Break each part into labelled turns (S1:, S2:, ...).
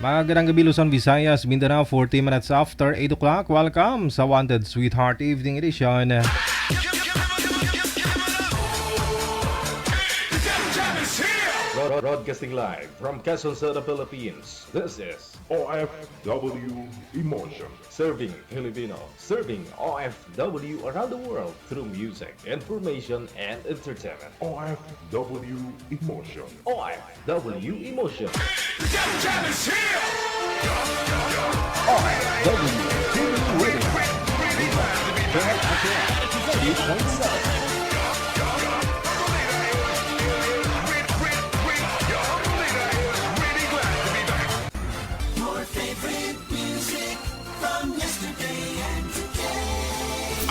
S1: Magandang gabi Luzon, Visayas, Mindanao, 40 minutes after 8 o'clock. Welcome sa Wanted Sweetheart Evening Edition.
S2: Broadcasting live from Quezon City, Philippines. This is
S3: OFW Emotion.
S2: Serving Filipino, serving OFW around the world through music, information, and entertainment.
S3: OFW Emotion.
S2: OFW Emotion.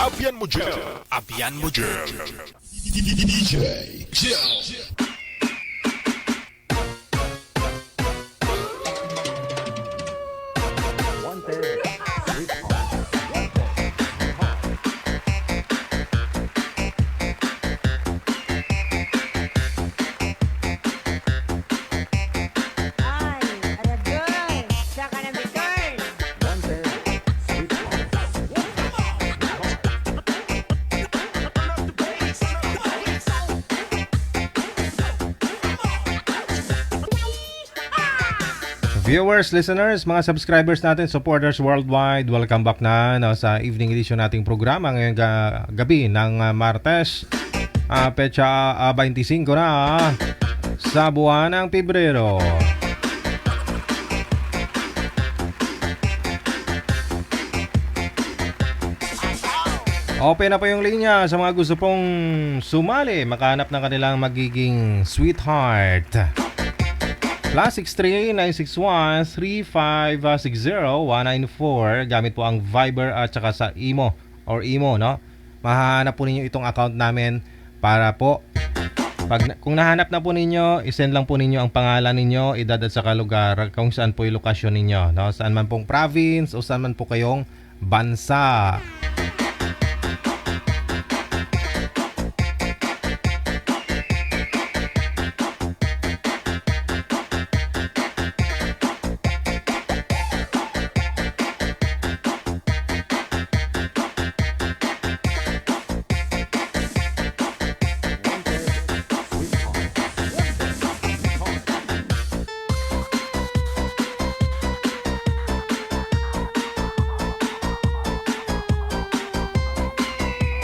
S3: Abian mo dyan. Abian mo dyan. DJ Jel.
S1: Viewers, listeners, mga subscribers natin, supporters worldwide, welcome back na sa evening edition nating programa ngayong gabi ng Martes, petsa 25 na sa buwan ng Pebrero. Open na po yung linya sa mga gusto pong sumali, makahanap ng kanilang magiging sweetheart. +63961-3560-194 gamit po ang Viber at saka sa Imo or Imo, no? Mahanap po ninyo itong account namin para po kung nahanap na po ninyo, isend lang po ninyo ang pangalan ninyo, edad at saka lugar kung saan po yung lokasyon ninyo, no? Saan man pong province o saan man po kayong bansa.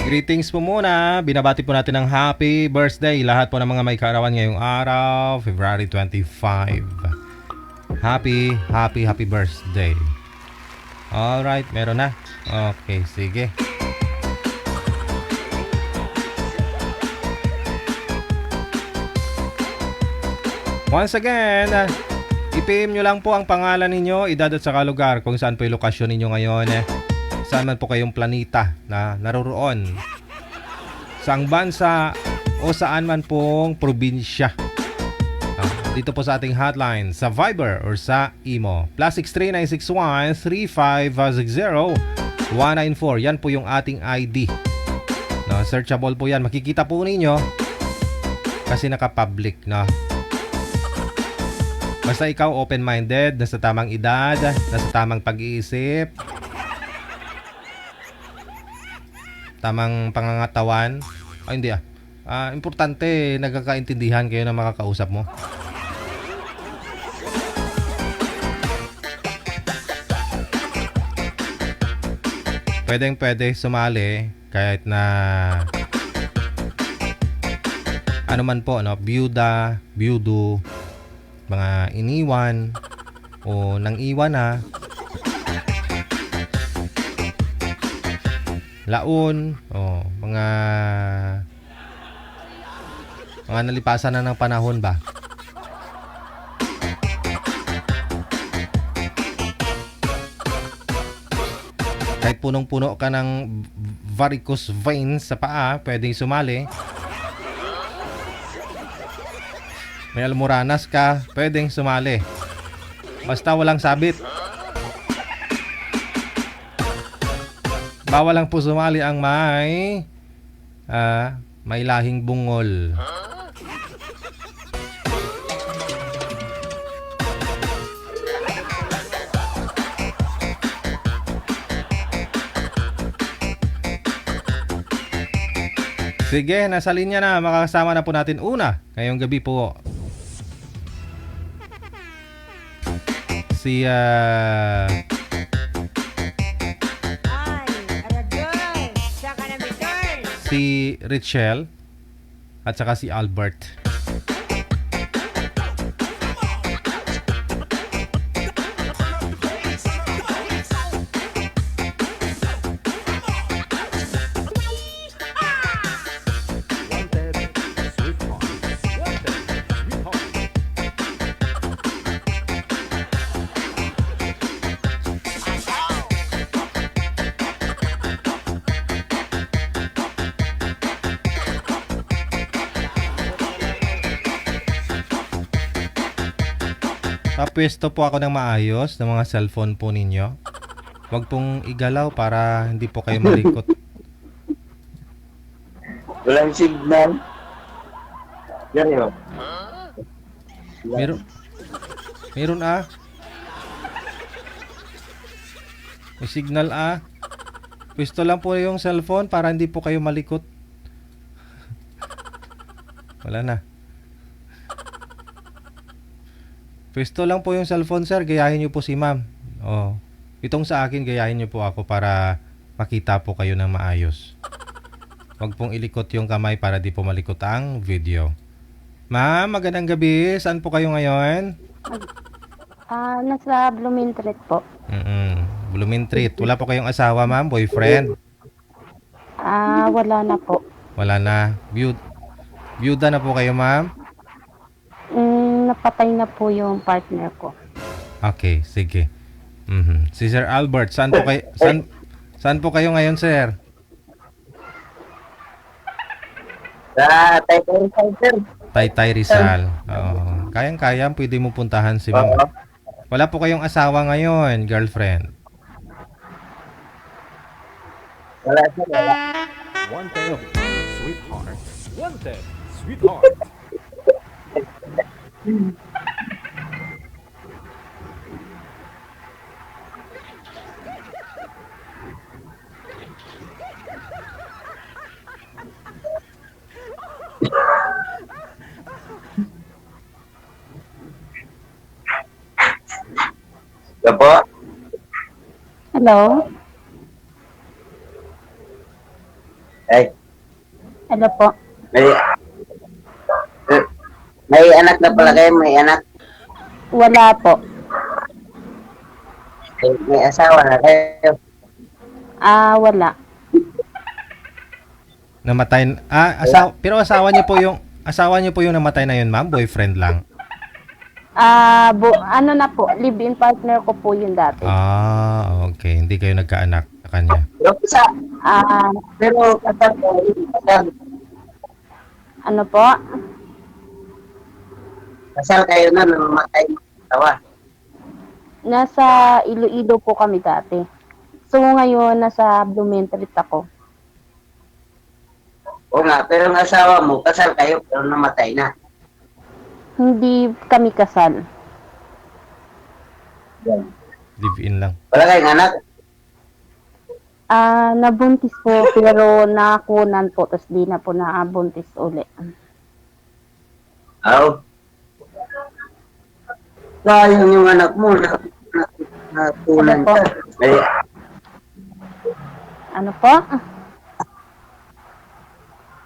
S1: Greetings po muna. Binabati po natin ng happy birthday lahat po ng mga may kaarawan ngayong araw, February 25. Happy birthday. Alright, meron na. Okay, sige. Once again, i-PM nyo lang po ang pangalan ninyo, edad at saka lugar kung saan po yung lokasyon ninyo ngayon. Saan man po kayong planeta na naroroon, saang bansa o saan man pong probinsya. Dito po sa ating hotline sa Viber or sa Imo, +63961-3560-194. Yan po yung ating ID, no, searchable po yan, makikita po ninyo kasi naka-public, no? Basta ikaw open-minded, nasa tamang edad, nasa tamang pag-iisip, tamang pangangatawan. Hindi importante nagkakaintindihan kayo ng makakausap mo. Pwede sumali kahit na ano man po, no? Byuda, byudo, mga iniwan o nang iwan na, laon, mga nalipasan na ng panahon ba. Kahit punong-puno ka ng varicose veins sa paa, pwedeng sumali. May almoranas ka, pwedeng sumali. Basta walang sabit. Bawal lang po sumali ang may lahing bungol. Sige, nasa linya na. Makakasama na po natin una. Ngayong gabi po. Si,
S4: Ay, Aragol! Saka na return!
S1: si Richelle at saka si Albert.
S2: Wanted, sweetheart. Wanted, sweetheart.
S1: Papwesto po ako ng maayos ng mga cellphone po ninyo. Huwag pong igalaw para hindi po kayo malikot.
S5: Walang signal. Yan yun.
S1: Meron. Meron May signal Pwesto lang po yung cellphone para hindi po kayo malikot. Wala na. Pwesto lang po yung cellphone, sir. Gayahin niyo po si ma'am. Oh. Itong sa akin, gayahin niyo po ako para makita po kayo ng maayos. Huwag pong ilikot yung kamay para di po malikot ang video. Ma'am, magandang gabi. Saan po kayo ngayon?
S6: Nasa Blooming Street po.
S1: Blooming Treat. Wala po kayong asawa, ma'am? Boyfriend?
S6: Wala na po.
S1: Wala na. Byuda na po kayo, ma'am?
S6: Napatay na po yung partner ko.
S1: Okay, sige. Si Sir Albert, saan po kayo ngayon, sir?
S5: Sa Taytay Center.
S1: Taytay Rizal. Oo. Kayang-kaya, pwede mo puntahan si ma'am. Wala po kayong asawa ngayon, girlfriend.
S5: Wala siya, wala.
S2: Wanted, sweetheart. Wanted, sweetheart.
S5: Yan po.
S6: Hello?
S5: Ay,
S6: Hello po.
S5: may anak na pala kayo, may anak.
S6: Wala po.
S5: May asawa na kayo.
S6: Wala.
S1: Namatay. Pero asawa niyo po yung namatay na yun, ma'am? Boyfriend lang.
S6: Ano na po, live-in partner ko po yun dati.
S1: Okay. Hindi kayo nagkaanak sa kanya.
S5: Pero kasal kayo, kasal.
S6: Ano po?
S5: Kasal kayo na, namamatay mo. Tawa.
S6: Nasa Iloilo po kami dati. So ngayon, nasa Blooming Street ako.
S5: Oo nga, pero ang asawa mo, kasal kayo, pero namatay na.
S6: Hindi kami kasal.
S1: Live-in lang.
S5: Wala kayong anak?
S6: Nabuntis po, pero nakunan po, tapos di na po nabuntis uli.
S5: Oo. Sayang yung anak mo, natulan ka. Ay,
S6: Ano po?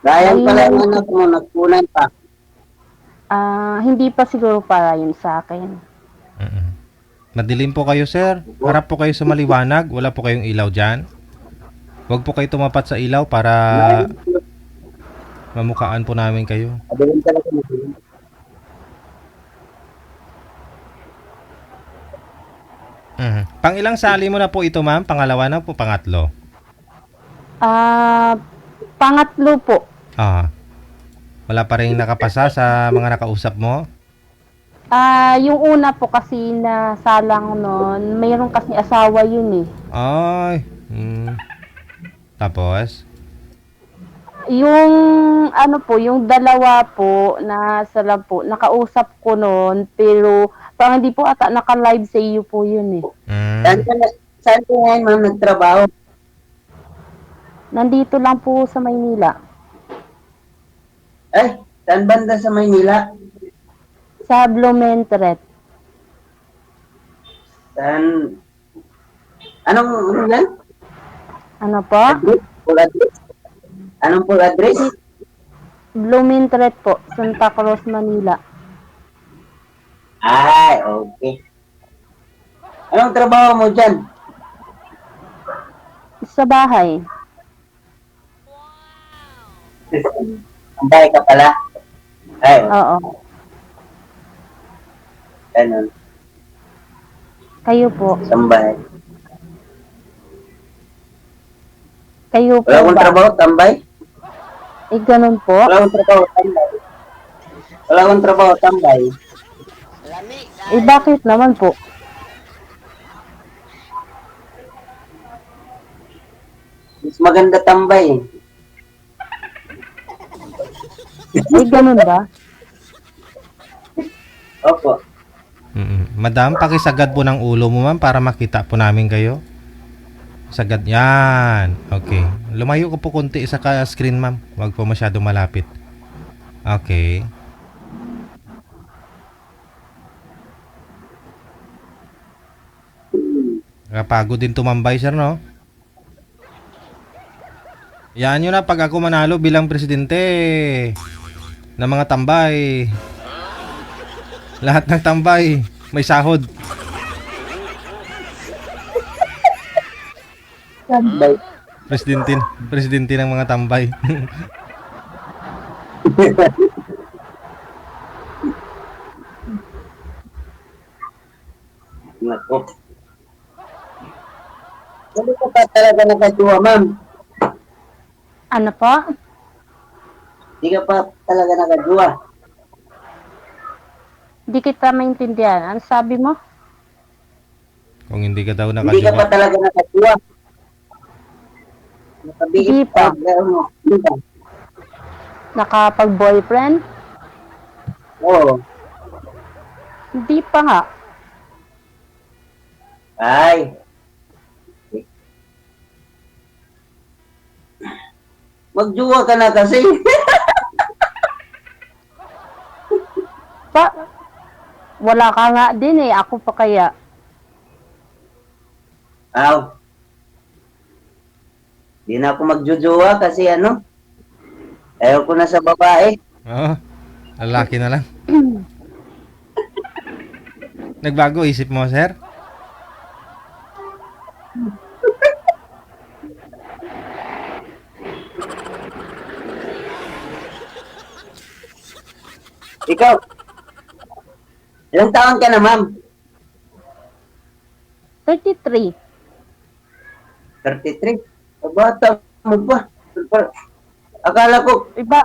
S5: sayang pala yung anak mo, natulan pa.
S6: Hindi pa siguro para yun sa akin.
S1: Madilim po kayo, sir. Harap po kayo sa maliwanag. Wala po kayong ilaw dyan. Huwag po kayo tumapat sa ilaw para mamukaan po namin kayo.
S5: Madaling talaga madaling.
S1: Pang ilang sali mo na po ito, ma'am? Pangalawa na po, pangatlo?
S6: Pangatlo po.
S1: Wala pa rin nakapasa sa mga nakausap mo?
S6: Yung una po kasi na salang noon, mayroon kasi asawa yun eh.
S1: Ay. Tapos?
S6: Yung ano po, yung dalawa po na salang po, nakausap ko noon, pero parang hindi po ata naka-live sa iyo po yun eh.
S5: Saan ka ngayon nagtrabaho?
S6: Nandito lang po sa Maynila.
S5: Ay, saan banda sa Maynila?
S6: Sa Blumentritt.
S5: Saan? Anong yan?
S6: Ano po?
S5: Address? Full address? Anong full address?
S6: Blumentritt po, Santa Cruz, Manila.
S5: Ay, okay. Anong trabaho mo dyan?
S6: Sa bahay.
S5: Tambay ka pala? Ay,
S6: Oo.
S5: ganun.
S6: Kayo po.
S5: Tambay.
S6: Kayo po
S5: Wala akong
S6: ba?
S5: trabaho, tambay?
S6: Eh, ganun po.
S5: Wala akong trabaho, tambay. Wala akong trabaho, tambay.
S6: Eh, bakit naman po?
S5: Mas maganda tambay.
S6: Eh, ganun ba?
S5: Opo.
S1: Madam, pakisagad po ng ulo mo, ma'am, para makita po namin kayo. Sagad yan. Okay. Lumayo ko po konti sa screen, ma'am. Huwag po masyado malapit. Okay. Nakapagod din tumambay, sir, no? Yan yun na pag ako manalo bilang presidente ng mga tambay. Lahat ng tambay may sahod.
S5: Tambay.
S1: Presidente ng mga tambay.
S5: Nako. Hindi ka pa talaga nakajuwa, ma'am.
S6: Ano po?
S5: Hindi ka pa talaga nakajuwa.
S6: Hindi kita maintindihan. Ano sabi mo?
S1: Kung hindi ka daw
S5: Hindi ka pa
S1: nakajuwa.
S5: talaga nakajuwa.
S6: Hindi
S5: Nakabigit
S6: pa.
S5: pa. Ano? Hindi pa.
S6: Nakapag-boyfriend?
S5: Oo.
S6: Hindi pa nga.
S5: Ay. Magjuwa ka na kasi.
S6: Pa, wala ka nga din eh. Ako pa kaya.
S5: Aw. Di na ako magjujuwa kasi ano. Ayaw ko na sa babae.
S1: Oo. Lalaki na lang. Nagbago isip mo, sir?
S5: Ikaw. Ilang taon ka na, ma'am?
S6: 33.
S5: 33. Bata mo pa. Akala ko,
S6: Iba,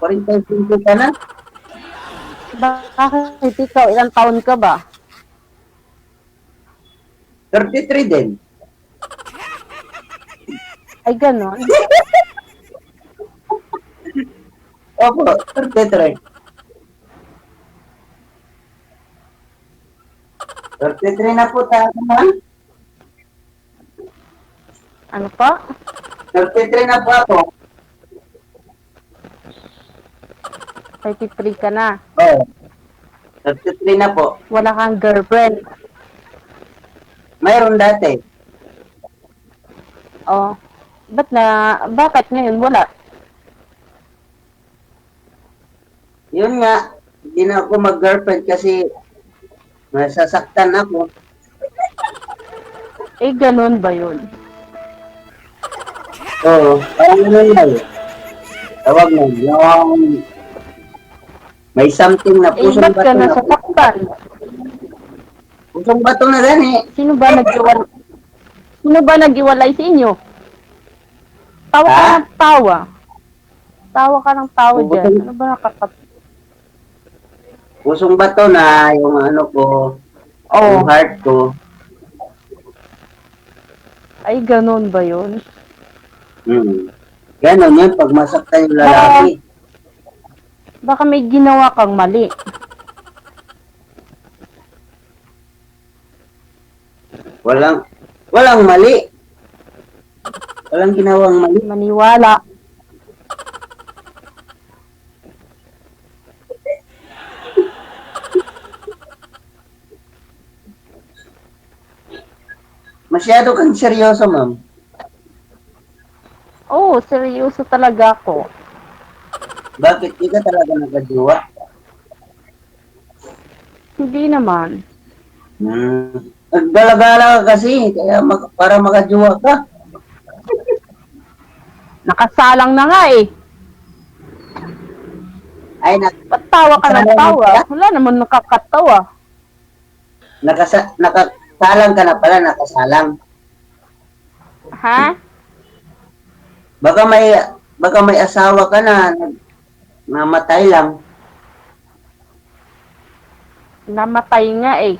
S5: 45 ka na.
S6: bakit ikaw? Ilang taon ka ba?
S5: 33 din.
S6: Ay, ganon.
S5: Opo, 33. 33 na po tayo, ma'am.
S6: Ano po?
S5: 33 na po ako.
S6: 33 ka na.
S5: Oo. 33 na po.
S6: Wala kang girlfriend.
S5: Mayroon dati.
S6: Oh. Bakit ngayon wala?
S5: Yun nga, hindi na ako mag-girlfriend kasi nasasaktan ako.
S6: Eh, ganon ba yun?
S5: Oo, parang ganun na eh. Tawag na, yung may something na
S6: Eh,
S5: pusong
S6: ba't ka
S5: bato na.
S6: nasasaktan?
S5: Pusong bato na rin eh.
S6: Sino ba nag-iwalay sa inyo? Tawa ka
S5: Ha?
S6: ng tawa. Tawa ka ng tawa
S5: Oo,
S6: dyan. Ano ba
S5: Pusong bato na yung ano ko, yung
S6: Oh,
S5: heart ko.
S6: ay ganon ba yun?
S5: Ganon yun pag masaktan yung lalaki.
S6: Baka may ginawa kang mali.
S5: Walang mali. Walang ginawang mali.
S6: Maniwala.
S5: Masyado kang seryoso, ma'am.
S6: Oo, seryoso talaga ako.
S5: Bakit di ka talaga nagkajowa?
S6: Hindi naman.
S5: Naggala-gala ka kasi, kaya para makajowa ka.
S6: Nakasalang na nga eh.
S5: Ay,
S6: Ba't tawa ka ng
S5: Nakasalang
S6: tawa?
S5: ka?
S6: Wala naman nakakatawa.
S5: nakasalang ka na pala, nakasalang.
S6: Ha?
S5: Baka may asawa ka na, namatay lang.
S6: Namatay nga eh.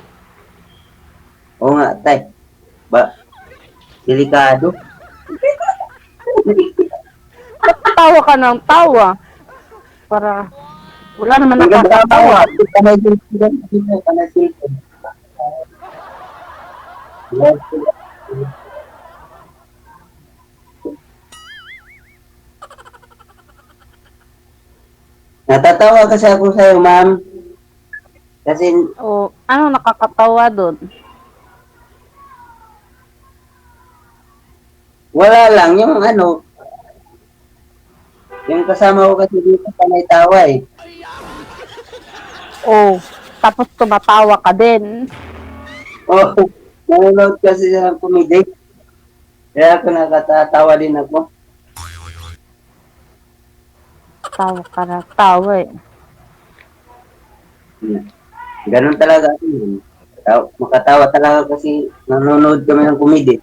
S5: Oo nga, tay. Delikado.
S6: Ba't tawa ka ng tawa? Para wala naman nakakatawa.
S5: Natatawa kasi ako sa'yo, ma'am. Kasi,
S6: O, ano nakakatawa doon?
S5: wala lang, yung kasama ko kasi dito panay tawa eh.
S6: O, tapos tumatawa ka din.
S5: Oo, nanonood kasi siya ng comedy. Kaya ako nakatatawa din ako.
S6: Tawa ka na tawa eh.
S5: Ganun talaga ako. Makatawa talaga kasi nanonood kami ng comedy.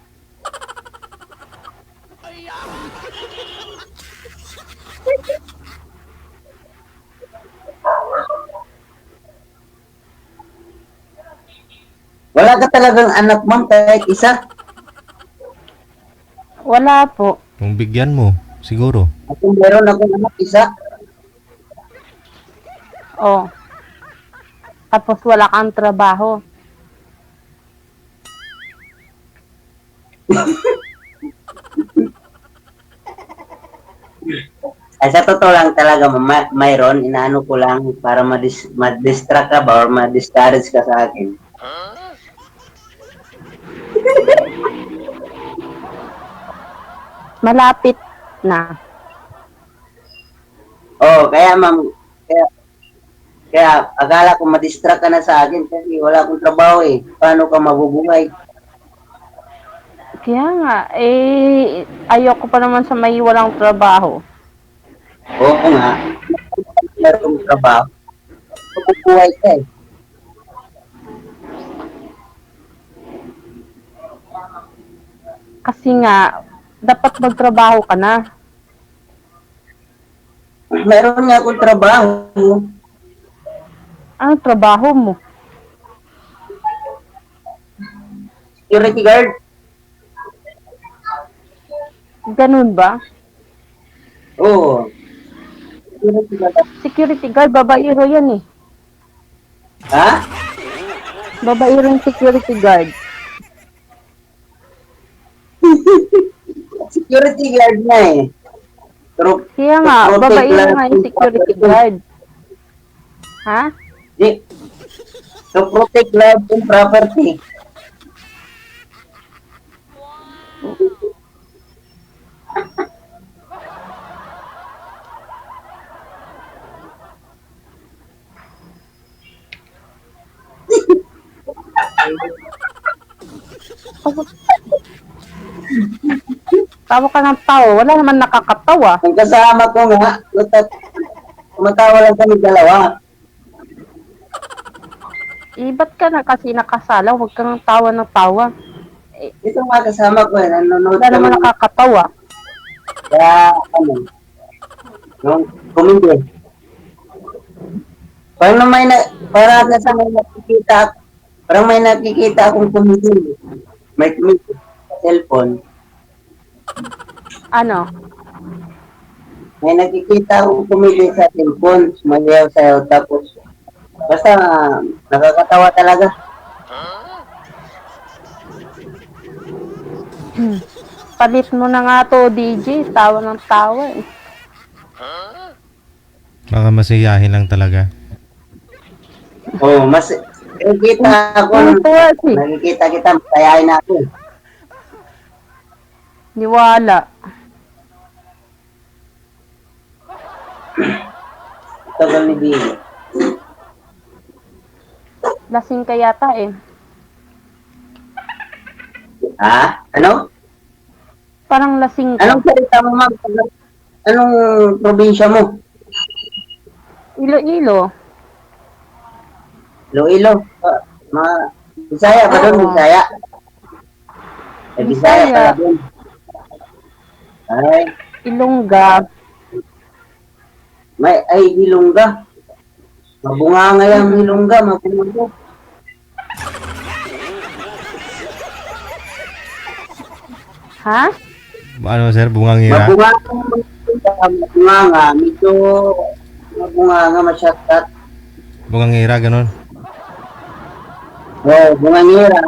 S5: Wala ka talagang anak, ma'am, kahit isa.
S6: Wala po.
S1: Kung bigyan mo, siguro.
S5: Ako meron akong anak, isa.
S6: O. Tapos wala kang trabaho.
S5: Ay, sa totoo lang talaga, mayroon, inaano ko lang para ma-distract ka ba or ma-discourage ka sa akin.
S6: Malapit na.
S5: Oo, kaya ma'am, kaya akala ko ma-distract ka na sa akin kasi wala akong trabaho eh. Paano ka mabubuhay?
S6: Kaya nga, eh, ayoko pa naman sa may walang trabaho.
S5: Oo nga, meron akong trabaho. Mabubuhay ka eh.
S6: Kasi nga, dapat magtrabaho ka na.
S5: Meron nga akong trabaho.
S6: Ano trabaho mo?
S5: Security guard.
S6: Ganun ba?
S5: Oo. Security guard.
S6: Security guard, babaero yan eh.
S5: Ha?
S6: Babaero yung security guard.
S5: Security guard na eh.
S6: Kaya nga, babaero nga yung security guard. Ha?
S5: To protect life and property.
S6: Tawa ka ng tao, wala naman nakakatawa.
S5: Ang kasama ko nga, tumatawa lang kami dalawa.
S6: Ba't ka na kasi nakasala? Huwag kang tawa ng tawa.
S5: Ito nga kasama ko eh, nanonood
S6: Wala naman
S5: kami.
S6: nakakatawa.
S5: Kaya, yung comedy. Parang sa may nakikita, parang may nakikita akong comedy. May comedy sa cellphone.
S6: Ano?
S5: May nakikita akong comedy sa cellphone. Sumayaw-sayaw tapos. Basta, nakakatawa talaga.
S6: Palit mo na nga to, DJ. Tawa ng tawa eh.
S1: Baka masiyahin lang talaga.
S5: Oo, nakikita ako.
S6: Tuwa eh.
S5: Nakikita kita, masayahin na ako.
S6: Niwala.
S5: Tagal ni Bibi.
S6: Lasing ka yata eh.
S5: Ha? Ano?
S6: Parang lasing ka.
S5: Anong salita mo, ma'am? Anong probinsya mo?
S6: Iloilo.
S5: Iloilo. Bisaya ba doon?
S6: Oo.
S5: Bisaya? Eh, Bisaya
S6: Bisaya.
S5: pala doon. Ay,
S6: Ilongga.
S5: ay, Hilongga. Mabunganga yung Hilongga, mabunganga.
S6: Ha?
S1: Ano sir, bungangira?
S5: Mabunganga, medyo mabunganga, masyatat.
S1: Bungangira, ganun.
S5: Oo, bungangira.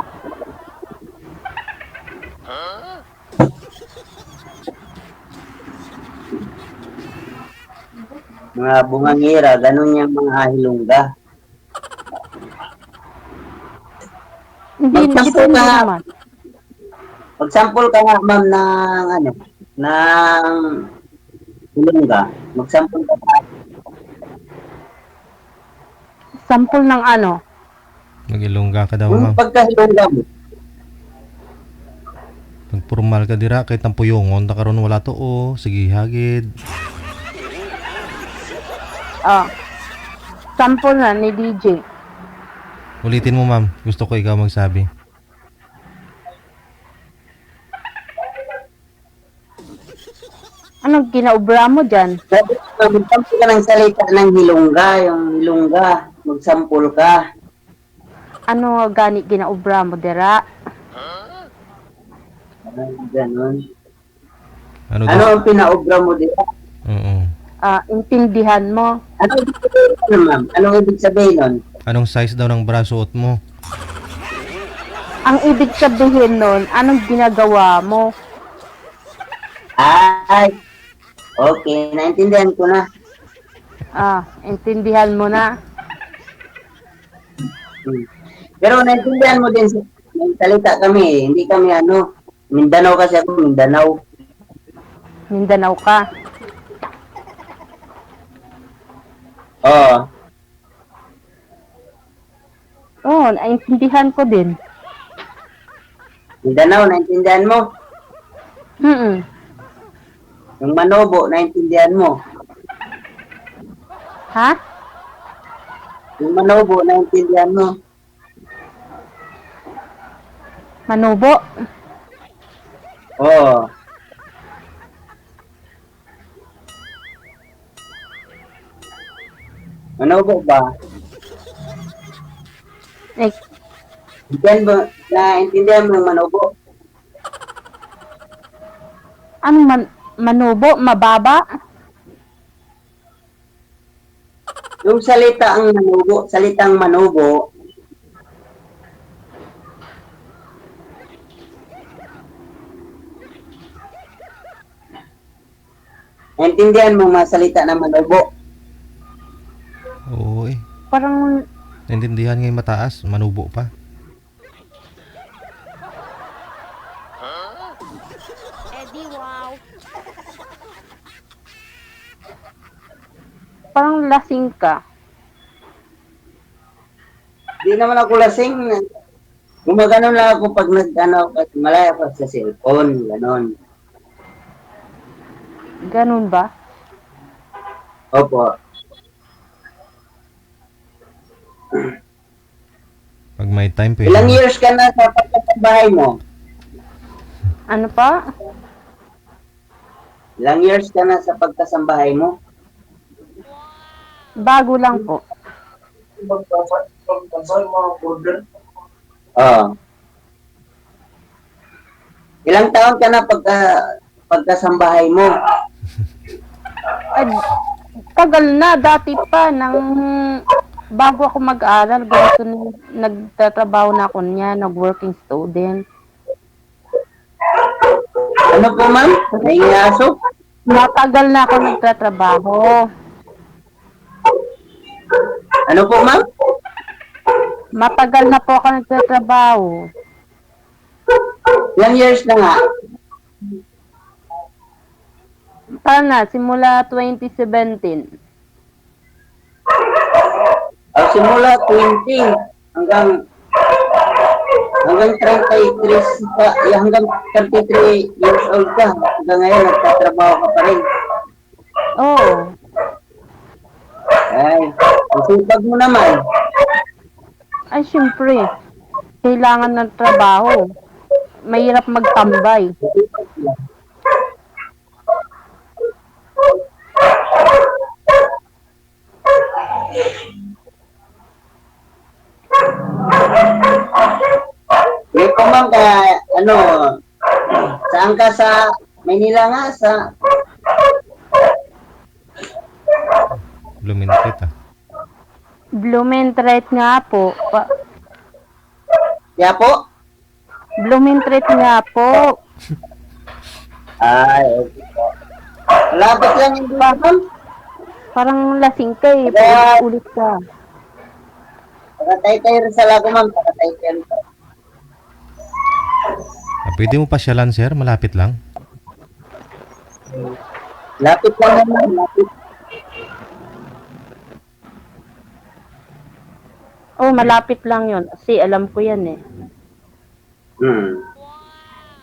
S5: Mga bungangira, ganun yung mga Hilongga.
S6: Hindi,
S5: Magtampo
S6: depende
S5: ka.
S6: naman.
S5: Mag-sample ka nga, ma'am, ng ano, ng Hilongga. Mag-sample ka nga.
S6: Sample ng ano?
S1: Mag-ilongga ka daw,
S5: Yung
S1: ma'am.
S5: pagka-Hilongga mo.
S1: Pag formal ka dira, kahit ang puyongon, karon wala to, oh. Sige, hagid.
S6: Ah. Sample na ni DJ.
S1: Ulitin mo, ma'am. Gusto ko ikaw magsabi.
S6: Anong ginaubra mo dyan?
S5: Mag-sample ka ng salita ng Hilongga, yung Hilongga. Mag-sample ka.
S6: Ano gani ginaubra mo dira?
S5: Ganon.
S1: Ano
S5: Ano
S1: daw?
S5: ang pinaobra mo dito?
S1: Oo.
S6: Intindihan mo.
S5: Ano ibig sabihin nun, ma'am? Anong ibig sabihin nun?
S1: Anong size daw ng brasuot mo?
S6: Ang ibig sabihin nun, anong ginagawa mo?
S5: Ay, okay, naintindihan ko na.
S6: Intindihan mo na.
S5: Pero naintindihan mo din, may salita kami eh. Hindi kami ano, Mindanao kasi ako, Mindanao.
S6: Mindanao ka.
S5: Oo.
S6: Oo, naintindihan ko din.
S5: Mindanao, naintindihan mo?
S6: Mm.
S5: Yung Manobo, naintindihan mo?
S6: Ha?
S5: Yung Manobo, naintindihan mo?
S6: Manubo?
S5: Oo. Manobo ba?
S6: Eh,
S5: Naintindihan mo yung Manobo?
S6: anong manubo? Mababa?
S5: Yung salitang Manobo, naintindihan mo mga salita ng Manobo?
S1: Oo eh.
S6: Parang
S1: Naintindihan ngayon mataas, manubo pa.
S4: Eddie, wow.
S6: parang lasing ka.
S5: Di naman ako lasing. Gumagano lang ako pag malaya pa sa cellphone, ganon.
S6: Ganun ba?
S5: Opo.
S1: Pag may time, pwede.
S5: Ilang years ka na sa pagkakabahay mo?
S6: Ano pa?
S5: Ilang years ka na sa pagkasambahay mo?
S6: Bago lang po.
S5: Oo. Ilang taon ka na pagkasambahay mo?
S6: Ay, tagal na, dati pa, bago ako mag-aral, ganito, nagtatrabaho na ako niya, nag-working student.
S5: Ano po, ma'am? May aso?
S6: Matagal na ako nagtatrabaho.
S5: Ano po, ma'am?
S6: Matagal na po ako nagtatrabaho.
S5: Ilang years na nga?
S6: matagal na, simula 2017.
S5: Simula 20 hanggang hanggang 33 ka, hanggang 33 years old ka. Hanggang ngayon, nagtatrabaho ka pa rin.
S6: Oo.
S5: Ay, ang sipag mo naman.
S6: Ay, syempre. Kailangan ng trabaho. Mahirap magtambay.
S5: May pa ma'am, ano, saan ka sa Manila nga, sa
S1: Lumintit ah.
S6: Blumentritt nga po.
S5: Yapo?
S6: Blumentritt nga po.
S5: Ay, okay po. Malapit lang yung dito, ma'am.
S6: Parang lasing ka eh. Ulit ka.
S5: Pakatay tayo rin sa lago, ma'am. Pakatay tayo rin.
S1: Pwede mo pasyalan, sir? Malapit lang.
S5: Lapit lang naman, lapit.
S6: Oh, malapit lang yon. Kasi alam ko yan eh.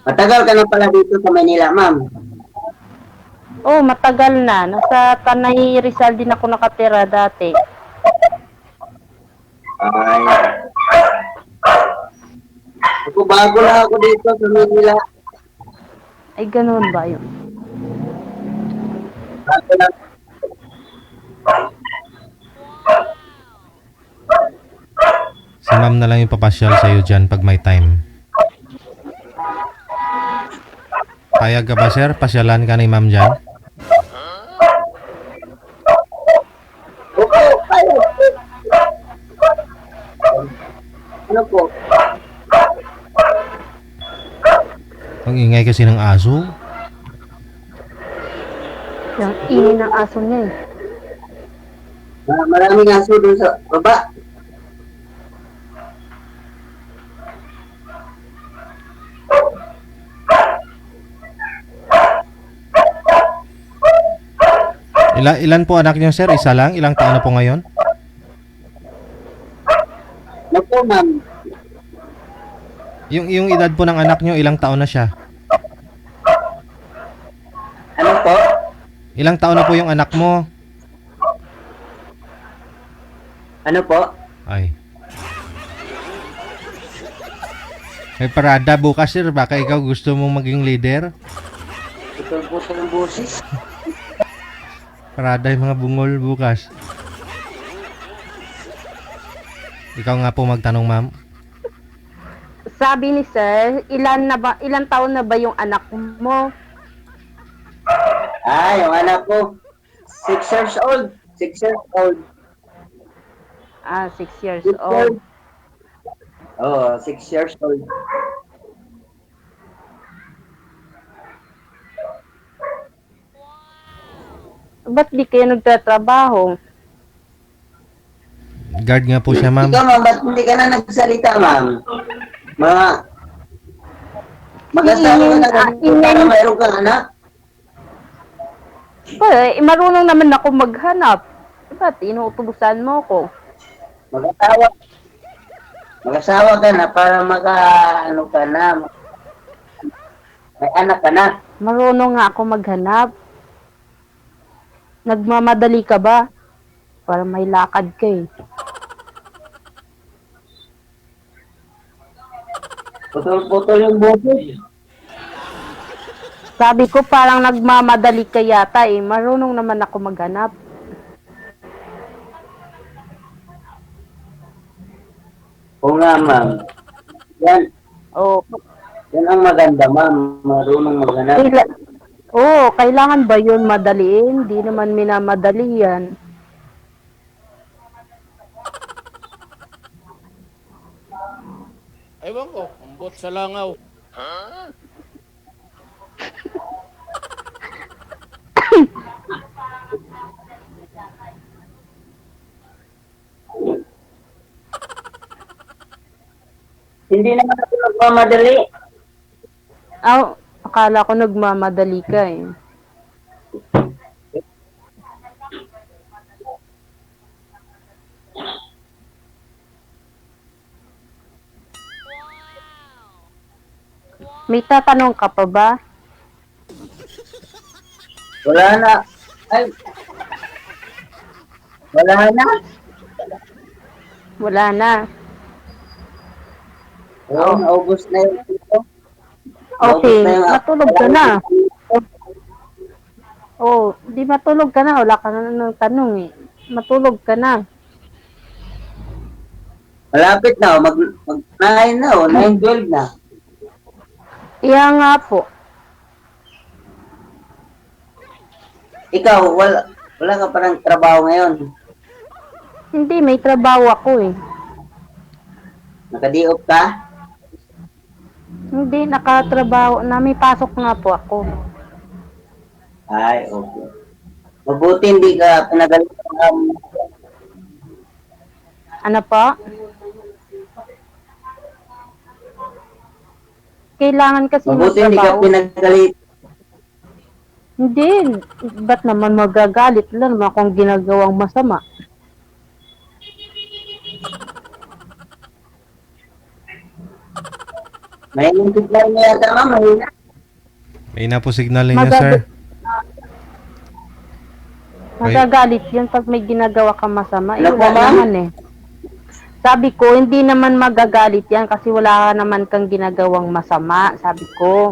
S5: Matagal ka na pala dito sa Manila, ma'am.
S6: Oh, matagal na. Nasa Tanay Rizal din ako nakatira dati.
S5: Ay. Ako, bago na ako dito sa Manila.
S6: Ay, ganun ba yun?
S5: Bago na.
S1: Si ma'am na lang yung papasyal sa'yo dyan pag may time. Payag ka ba, sir? Pasyalan ka ni ma'am dyan?
S5: Opo, kayo. Ano po?
S1: Ang ingay kasi ng aso.
S6: Yung ingay ng aso niya eh.
S5: Maraming aso doon sa baba.
S1: Ilan po anak niyo, sir? Isa lang? Ilang taon na po ngayon?
S5: Ano po, ma'am?
S1: Yung edad po ng anak niyo, ilang taon na siya?
S5: Ano po?
S1: Ilang taon na po yung anak mo?
S5: Ano po?
S1: Ay. May parada bukas, sir. Baka ikaw gusto mong maging leader?
S5: Putol-putol ang busis.
S1: Parada yung mga bungol bukas. Ikaw nga po magtanong, ma'am.
S6: Sabi ni sir, ilan taon na ba yung anak mo?
S5: Yung anak ko. 6 years old. 6 years old.
S6: Ah, 6 years
S5: 6
S6: old.
S5: years. Oh, 6 years old.
S6: Ba't di kayo nagtatrabaho?
S1: Guard nga po siya, ma'am.
S5: Ikaw, ma'am, ba't hindi ka na nagsalita, ma'am? Mag-asawa ka na para mayroon kang anak?
S6: Marunong naman ako maghanap. Ba't inuutubusan mo ko?
S5: Mag-asawa ka na para ano ka na, may anak ka na.
S6: Marunong nga ako maghanap. Nagmamadali ka ba? Para may lakad ka eh.
S5: Putol-putol yung boses.
S6: Sabi ko parang nagmamadali ka yata eh. Marunong naman ako maghanap.
S5: Oo nga, ma'am.
S6: Oh,
S5: Yan ang maganda, ma'am. Marunong maghanap.
S6: kailangan ba yun madaliin? Hindi naman minamadali yan.
S7: Ewan ko, ambot sa langaw.
S5: Hindi naman ako nagmamadali.
S6: Akala ko nagmamadali ka eh. May tatanong ka pa ba?
S5: Wala na. Ay. Wala na.
S6: Wala na.
S5: Oo, naubos na yun.
S6: Okay, matulog ka na. Oh, di matulog ka na. Wala ka na ng tanong eh. Matulog ka na.
S5: Malapit na, mag-9 na, 9:12 na.
S6: Iya nga po.
S5: Ikaw, wala ka parang trabaho ngayon.
S6: Hindi, may trabaho ako eh.
S5: Nakadiop ka?
S6: Hindi, nakatrabaho na. May pasok nga po ako.
S5: Ay, okay. Mabuti hindi ka pinagalitan.
S6: Ano po? Kailangan kasi
S5: Mabuti hindi ka
S6: magtrabaho.
S5: pinagalit.
S6: Hindi. Ba't naman magagalit? Wala naman akong ginagawang masama.
S5: May signal na yata, ma'am. Mahina.
S1: May na po signal niya, sir.
S6: Magagalit yun pag may ginagawa ka masama.
S5: Ano po,
S6: Wala
S5: ma'am?
S6: naman eh. Sabi ko, hindi naman magagalit yan kasi wala naman kang ginagawang masama. Sabi ko.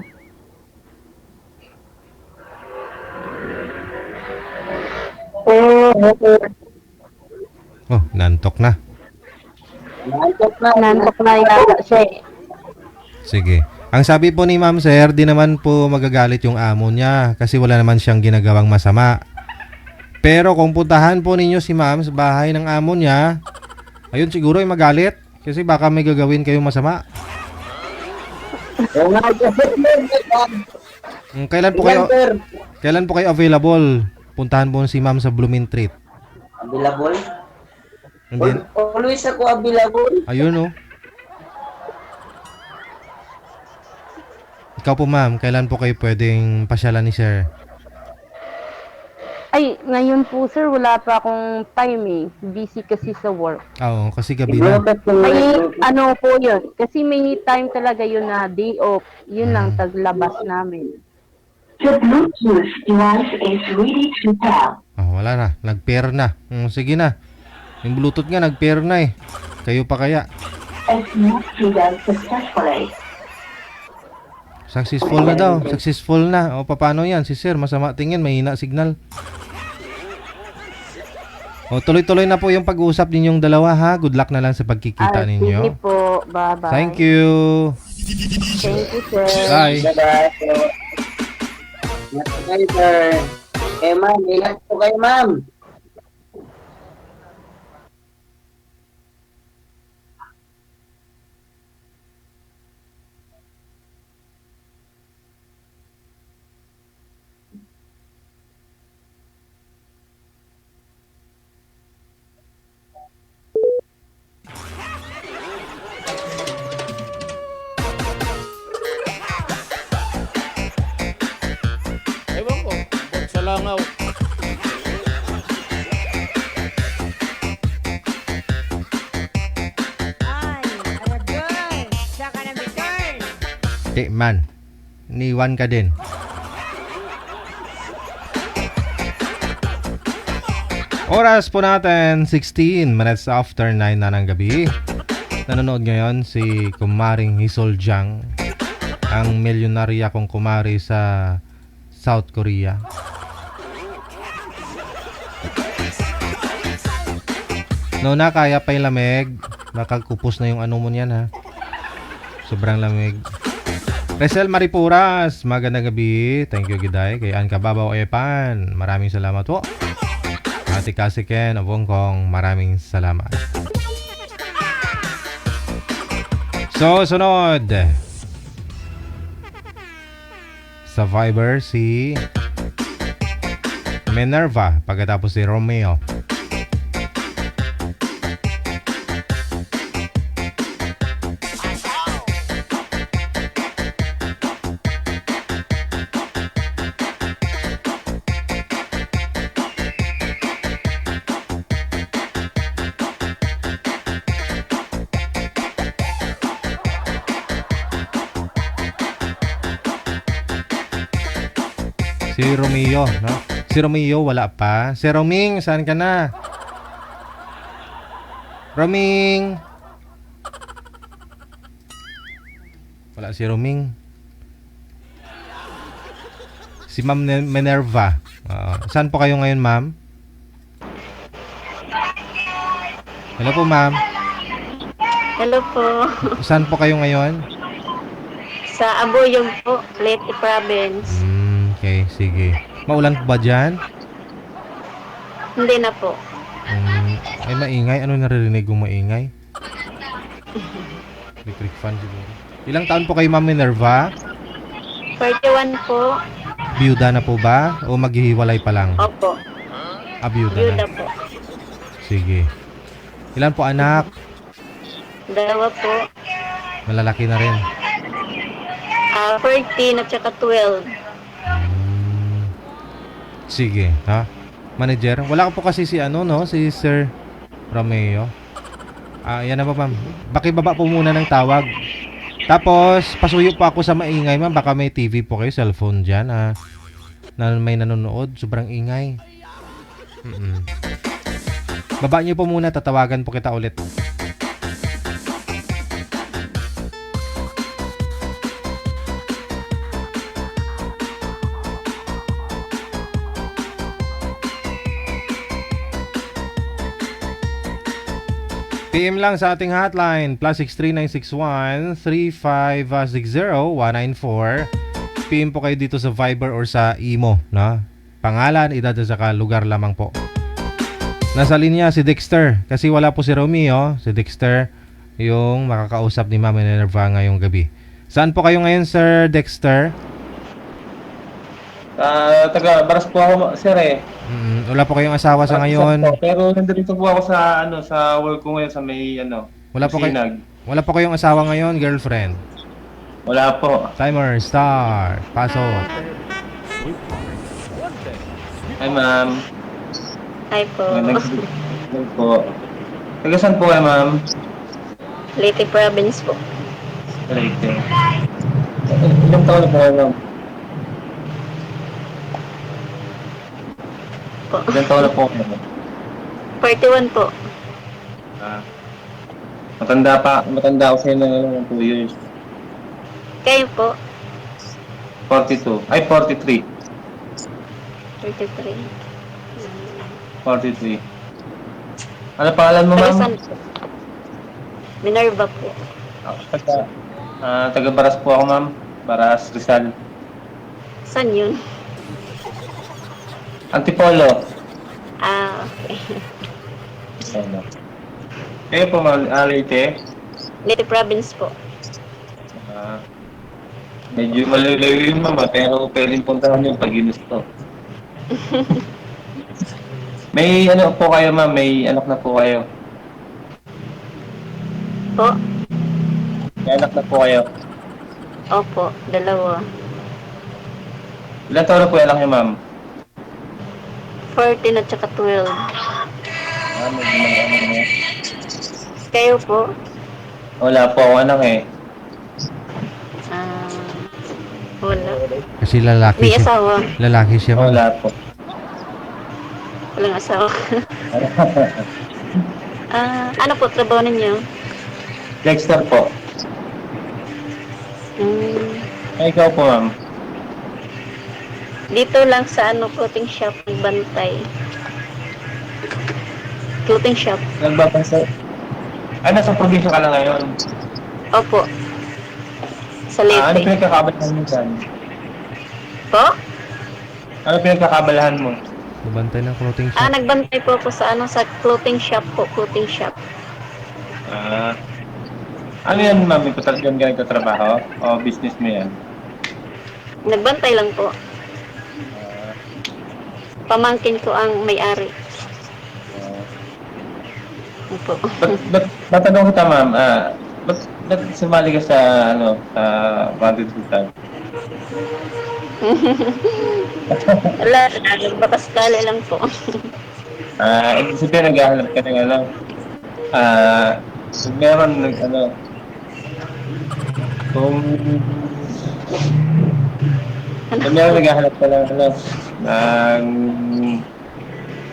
S1: Oh, nantok na.
S5: Nantok na.
S6: Nantok na yata siya eh.
S1: Sige. Ang sabi po ni Ma'am Sir, di naman po magagalit yung amo niya kasi wala naman siyang ginagawang masama. Pero kung puntahan po ninyo si Ma'am sa bahay ng amo niya, ayun siguro ay magalit kasi baka may gagawin kayong masama.
S5: Oo nga,
S1: Kailan po kayo available? Puntahan po si Ma'am sa Blooming Treat.
S5: available?
S1: Hindi.
S5: Always ako available.
S1: Ayun oh. Ikaw po ma'am, kailan po kayo pwedeng pasyalan ni Sir?
S6: Ay, ngayon po sir, wala pa akong time eh. Busy kasi sa work.
S1: Oo, kasi gabi na.
S6: May ano po yun. Kasi may time talaga yun na day off. Yun lang taglabas namin.
S8: The Bluetooth device is ready to pair.
S1: Oh, wala na. Nag-pair na. Sige na. Yung Bluetooth nga, nag-pair na eh. Kayo pa kaya?
S8: It's not triggered successfully.
S1: Successful na daw. Successful na. O, paano yan? Si Sir, masama tingin. Mahina signal. O, tuloy-tuloy na po yung pag-uusap ninyong dalawa ha. Good luck na lang sa pagkikita
S6: Sige
S1: ninyo.
S6: po. Bye-bye.
S1: Thank you.
S6: Thank you, sir.
S1: Bye.
S5: Bye-bye. Ingat po kayo, sir. Ma'am, ingat po kayo, ma'am.
S7: Ewan ko, bot sa langaw.
S4: Ay, Aragay. Saan ka na return?
S1: Man, niwan ka din. Oras po natin, 16 minutes after 9 na ng gabi. Nanonood ngayon si Kumaring Hisoljang, ang milyonarya kong kumari sa South Korea. No na, kaya pa yung lamig. Nakagkupos na yung ano mo niyan ha. Sobrang lamig. Resel Maripuras, magandang gabi. Thank you, Giday. Kay Ann Kababaw Epan, maraming salamat po. Ate Kasiken of Hong Kong, maraming salamat. So, sunod. Sa Viber, si Minerva, pagkatapos si Romeo. Si Romeo, no? Si Romeo, wala pa. Si Roming, saan ka na? Roming! Wala si Roming. Si Ma'am Minerva. Saan po kayo ngayon, ma'am? Hello po, ma'am.
S9: Hello po.
S1: Saan po kayo ngayon?
S9: Sa Abuyog po, Leyte Province.
S1: Okay, sige. Maulan po ba dyan?
S9: Hindi na po.
S1: Ay, maingay. Ano naririnig kong maingay? Electric fan siguro. Ilang taon po kayo, Ma'am Minerva?
S9: 41 po.
S1: Biyuda na po ba? O maghihiwalay pa lang?
S9: Opo.
S1: Biyuda
S9: Byuda
S1: na.
S9: po.
S1: Sige. Ilan po anak?
S9: 2 po.
S1: Malalaki na rin.
S9: 14 at saka 12.
S1: Sige, ha? Manager, wala po kasi si ano, no? Si Sir Romeo. Yan na ba, ma'am? Bakibaba po muna ng tawag. Tapos, pasuyo po ako sa maingay, ma'am. Baka may TV po kayo, cellphone dyan, na may nanonood. Sobrang ingay. Baba niyo po muna, tatawagan po kita ulit. PM lang sa ating hotline +63961-3560-194. PM po kayo dito sa Viber or sa Imo, no? Pangalan, edad at saka lugar lamang po. Nasa linya si Dexter kasi wala po si Romeo. Si Dexter yung makakausap ni Ma'am Minerva ngayong gabi. Saan po kayo ngayon, Sir Dexter?
S10: Taga Baras po ako, sir eh.
S1: Wala po kayong asawa sa ngayon.
S10: Pero nandito po ako sa sa work ko ngayon sa may
S1: Wala po kayong asawa ngayon, girlfriend.
S10: Wala po.
S1: Timer start. Pasok.
S10: Hi, ma'am.
S9: Hi po.
S10: Magandang po. Taga saan po kayo, ma'am?
S9: Leyte Province po.
S10: Leyte. Ilang taon na po kayo, ma'am? Ilang taon na po kayo, ma'am?
S9: 41 po.
S10: Matanda ako sa'yo ng 2 years.
S9: Kayo po?
S10: 42. Ay, 43.
S9: 33.
S10: 43. Ano pangalan mo, ma'am?
S9: Minerva po.
S10: Taga Baras po ako, ma'am. Baras, Rizal.
S9: Saan yun?
S10: Antipolo.
S9: Okay.
S10: Kayo po, ma'am, Leyte?
S9: Leyte Province po.
S10: Medyo malalayo yun, ma'am, pero pwedeng puntahan yung pag ginusto. May ano po kayo, ma'am? May anak na po kayo?
S9: Po?
S10: May anak na po kayo?
S9: Opo, 2.
S10: Ilan taon na po yung anak niyo, ma'am?
S9: 14 at saka 12.
S10: Mag-anak niyo.
S9: Kayo po?
S10: Wala po ako anak eh.
S9: Wala.
S1: Kasi lalaki
S9: May
S1: siya.
S9: asawa.
S1: Lalaki siya, ma'am.
S10: Wala po.
S9: Walang asawa. Ano po trabaho ninyo?
S10: Dexter po. Ay, ikaw po, ma'am.
S9: Dito lang sa clothing shop, nagbantay. Clothing shop.
S10: Nagbabasa. Ay, nasa probinsya ka na ngayon.
S9: Opo. Sa
S10: Ano
S9: Leyte.
S10: pinagkakabalahan mo dyan?
S9: Po?
S10: Ano pinagkakabalahan mo?
S1: Bubantay ng clothing shop.
S9: Nagbantay po ako sa sa clothing shop po, clothing shop.
S10: Ano yan, ma'am? Ito talagang ganito trabaho? O business mo yan?
S9: Nagbantay lang po. Pamangkin ko ang may-ari. Opo.
S10: Ba't tanong kita, ma'am? Ba't sumali ka sa sa Wanted Hotel?
S9: Wala, nagbakaskala lang po.
S10: Ibig sabihin, naghahanap ka ng meron kung Kami ako naghahanap ka lang, ng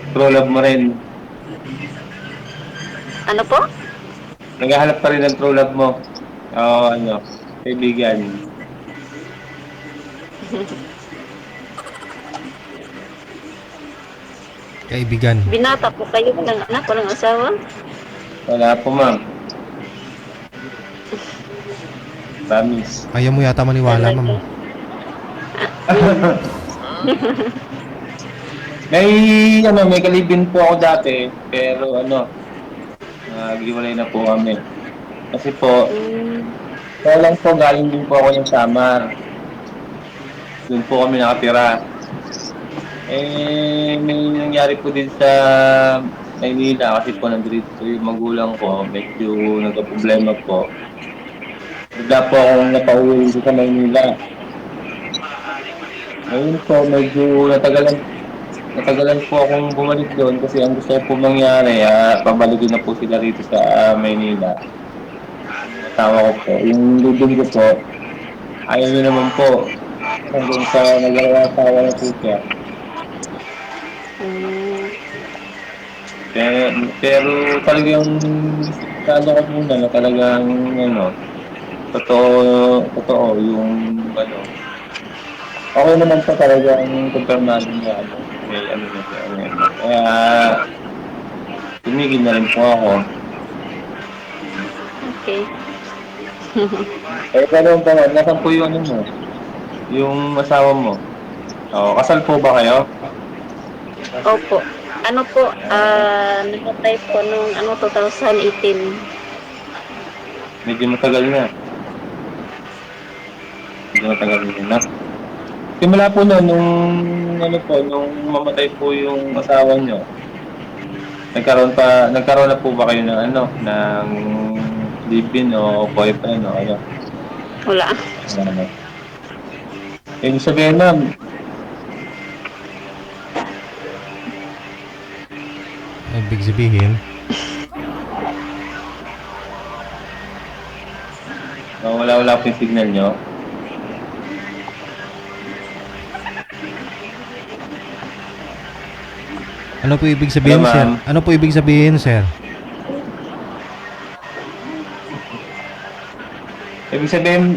S10: true love mo rin.
S9: Ano po?
S10: Naghahanap pa rin ng true love mo. Oo, kaibigan.
S1: Kaibigan.
S9: Binata po kayo ng anak, walang asawa?
S10: Wala po, ma'am. Promise.
S1: Ayaw mo yata maniwala, ma'am.
S10: May kalibin po ako dati, pero naghiwalay na po kami. Kasi po, kaya lang po, galing din po ako ng Samar. Doon po kami nakatira. May nangyari po din sa Maynila kasi po nandito yung magulang ko, medyo nagka-problema po. Bigla po akong napauwi sa Maynila. Ngayon po, medyo natagalan po akong bumalik doon kasi ang gusto ko po mangyari, pabalikin na po sila rito sa Maynila. Asawa ko po. Yung lubin ko po, ayaw nyo naman po. Hanggang sa nag-asawa na po siya. Pero talagang kano ko muna na talagang totoo yung okay naman po talagang kumpirmado niya may na siya. Kaya tumigil na rin po ako.
S9: Okay.
S10: Pero nasan po yung mo? Yung asawa mo? Kasal po ba kayo?
S9: Opo. Ano po, nagpatay po nung 2018.
S10: Medyo matagal na. Simula po nung mamatay po yung asawa nyo, nagkaroon na po ba kayo ng ng live-in o boyfriend o ano?
S9: Wala.
S10: Ibig sabihin, ma'am,
S1: Ibig sabihin,
S10: wala po yung signal nyo.
S1: ano po ibig sabihin,
S10: Hello,
S1: sir?
S10: ma'am.
S1: Ano po ibig sabihin, sir?
S10: Ibig sabihin,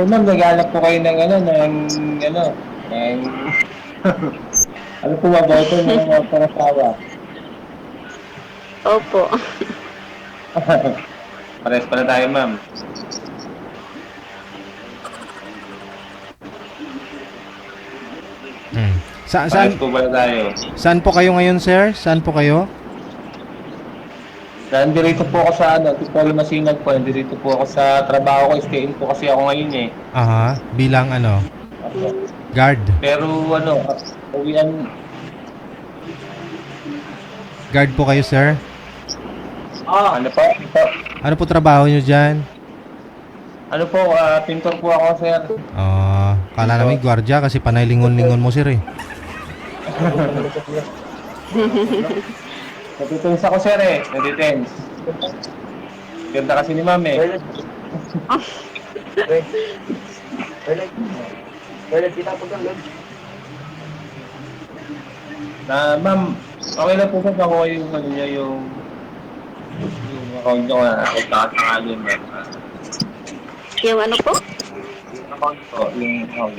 S10: ma'am, naghanap po kayo ng ano po ba ito ng mga pangasawa?
S9: Opo.
S10: Pares pala tayo, ma'am.
S1: Saan
S10: Pares po pala tayo.
S1: saan po kayo ngayon, sir? Saan po kayo?
S10: Nandito po ako sa Tipolo Masinag po. Nandito po ako sa trabaho ko. Stay-in po kasi ako ngayon eh.
S1: Aha, bilang guard.
S10: Pero uwian.
S1: Guard po kayo, sir?
S10: Ano po?
S1: Ano po trabaho nyo dyan?
S10: Ano po, pintor po ako, sir.
S1: Kala namin gwardiya kasi panay lingon-lingon mo, sir eh.
S10: Natitens ako, sir eh. Natitens. Ganda kasi ni ma'am eh. Ma'am, okay lang po sa ako yung yung account nyo na itatangalin ma'am.
S9: Yung ano po?
S10: Yung account po, yung account.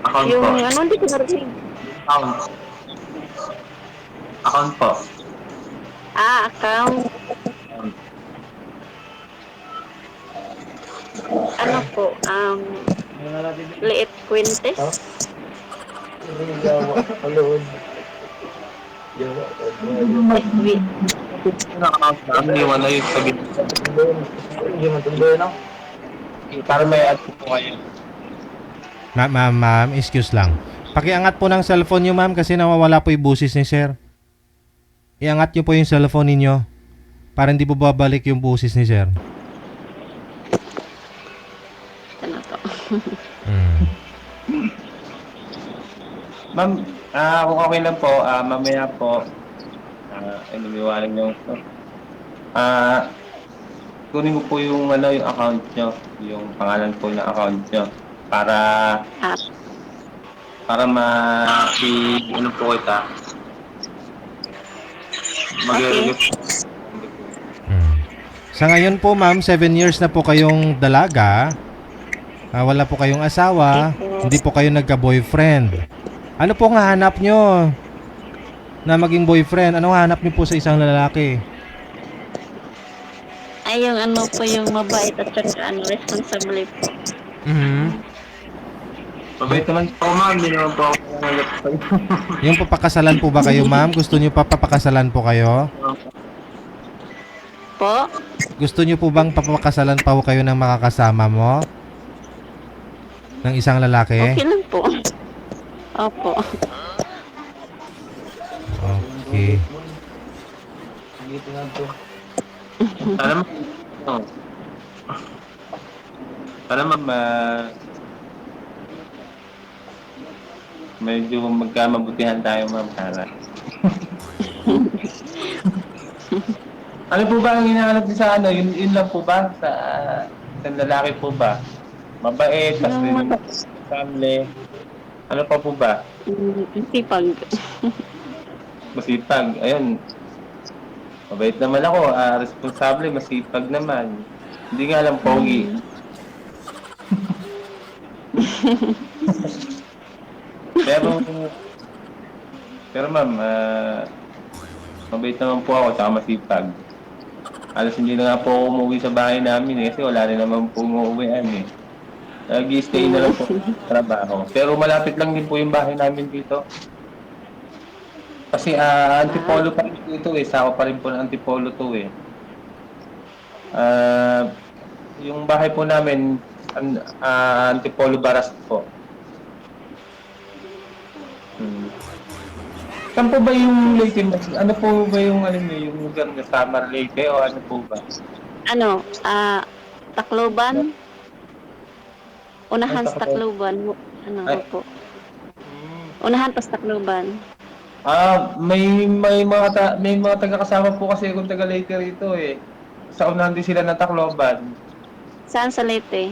S10: Account
S9: Yung
S10: po.
S9: hindi ko narinig.
S10: Account po.
S9: Account. Ano po, Liit Quintes. FB.
S10: Hindi mo na yung sabi. Para may add po kayo.
S1: Ma'am, excuse lang. Pakiangat po ng cellphone nyo, ma'am, kasi nawawala po yung busis ni sir. Iangat nyo po yung cellphone ninyo para hindi po babalik yung busis ni sir.
S9: Ano to?
S10: Ma'am, kung okay lang po, mamaya po, lumiwanag nyo. kunin mo po yung ano, yung account nyo, yung pangalan po ng account nyo para
S9: Ah,
S10: ano po kita. Mag-request.
S1: Sa ngayon po ma'am, 7 years na po kayong dalaga. Wala po kayong asawa. Hindi po kayo nagka-boyfriend. Ano po ang hanap nyo na maging boyfriend? Anong hanap nyo po sa isang lalaki?
S9: ay yung ano po yung mabait at saka ano, responsible po.
S10: Mabait naman po ma'am, hindi naman po ako nanganggap sa iyo.
S1: Yung papakasalan po ba kayo ma'am? Gusto nyo pa papakasalan po kayo?
S9: Po?
S1: Gusto nyo po bang papakasalan pa po kayo ng makakasama mo? Ng isang lalaki?
S9: Okay lang po. Opo.
S1: Okay.
S10: Sana ma'am, sana ma'am, medyo magkamabutihan tayo ma'am, sana. Ano po ba ang hinahanap niyo sa ano? Yun lang po ba? Sa lalaki po ba? Mabait, family. Ano pa po ba?
S9: Sipag.
S10: Masipag. Ayun. Mabait naman ako. Responsable, masipag naman. Hindi nga lang pogi. pero ma'am, mabait naman po ako, tsaka masipag. Alas hindi na nga po ako umuwi sa bahay namin kasi wala rin naman po umuwian eh. Nag-i-stay na lang po sa trabaho. Pero malapit lang din po yung bahay namin dito. Kasi Antipolo pa rin dito eh. Sako pa rin po ng Antipolo to eh. Yung bahay po namin, Antipolo Baras po. Saan po ba yung Leyte? Ano po ba yung yung lugar na Samar Leyte o ano po ba?
S9: Ano, Tacloban? Unahan sa Tacloban. Ano po? Unahan pa sa Tacloban.
S10: May mga taga-kasama po kasi akong taga Leyte rito eh. Sa unahan din sila ng Tacloban.
S9: Saan sa Leyte?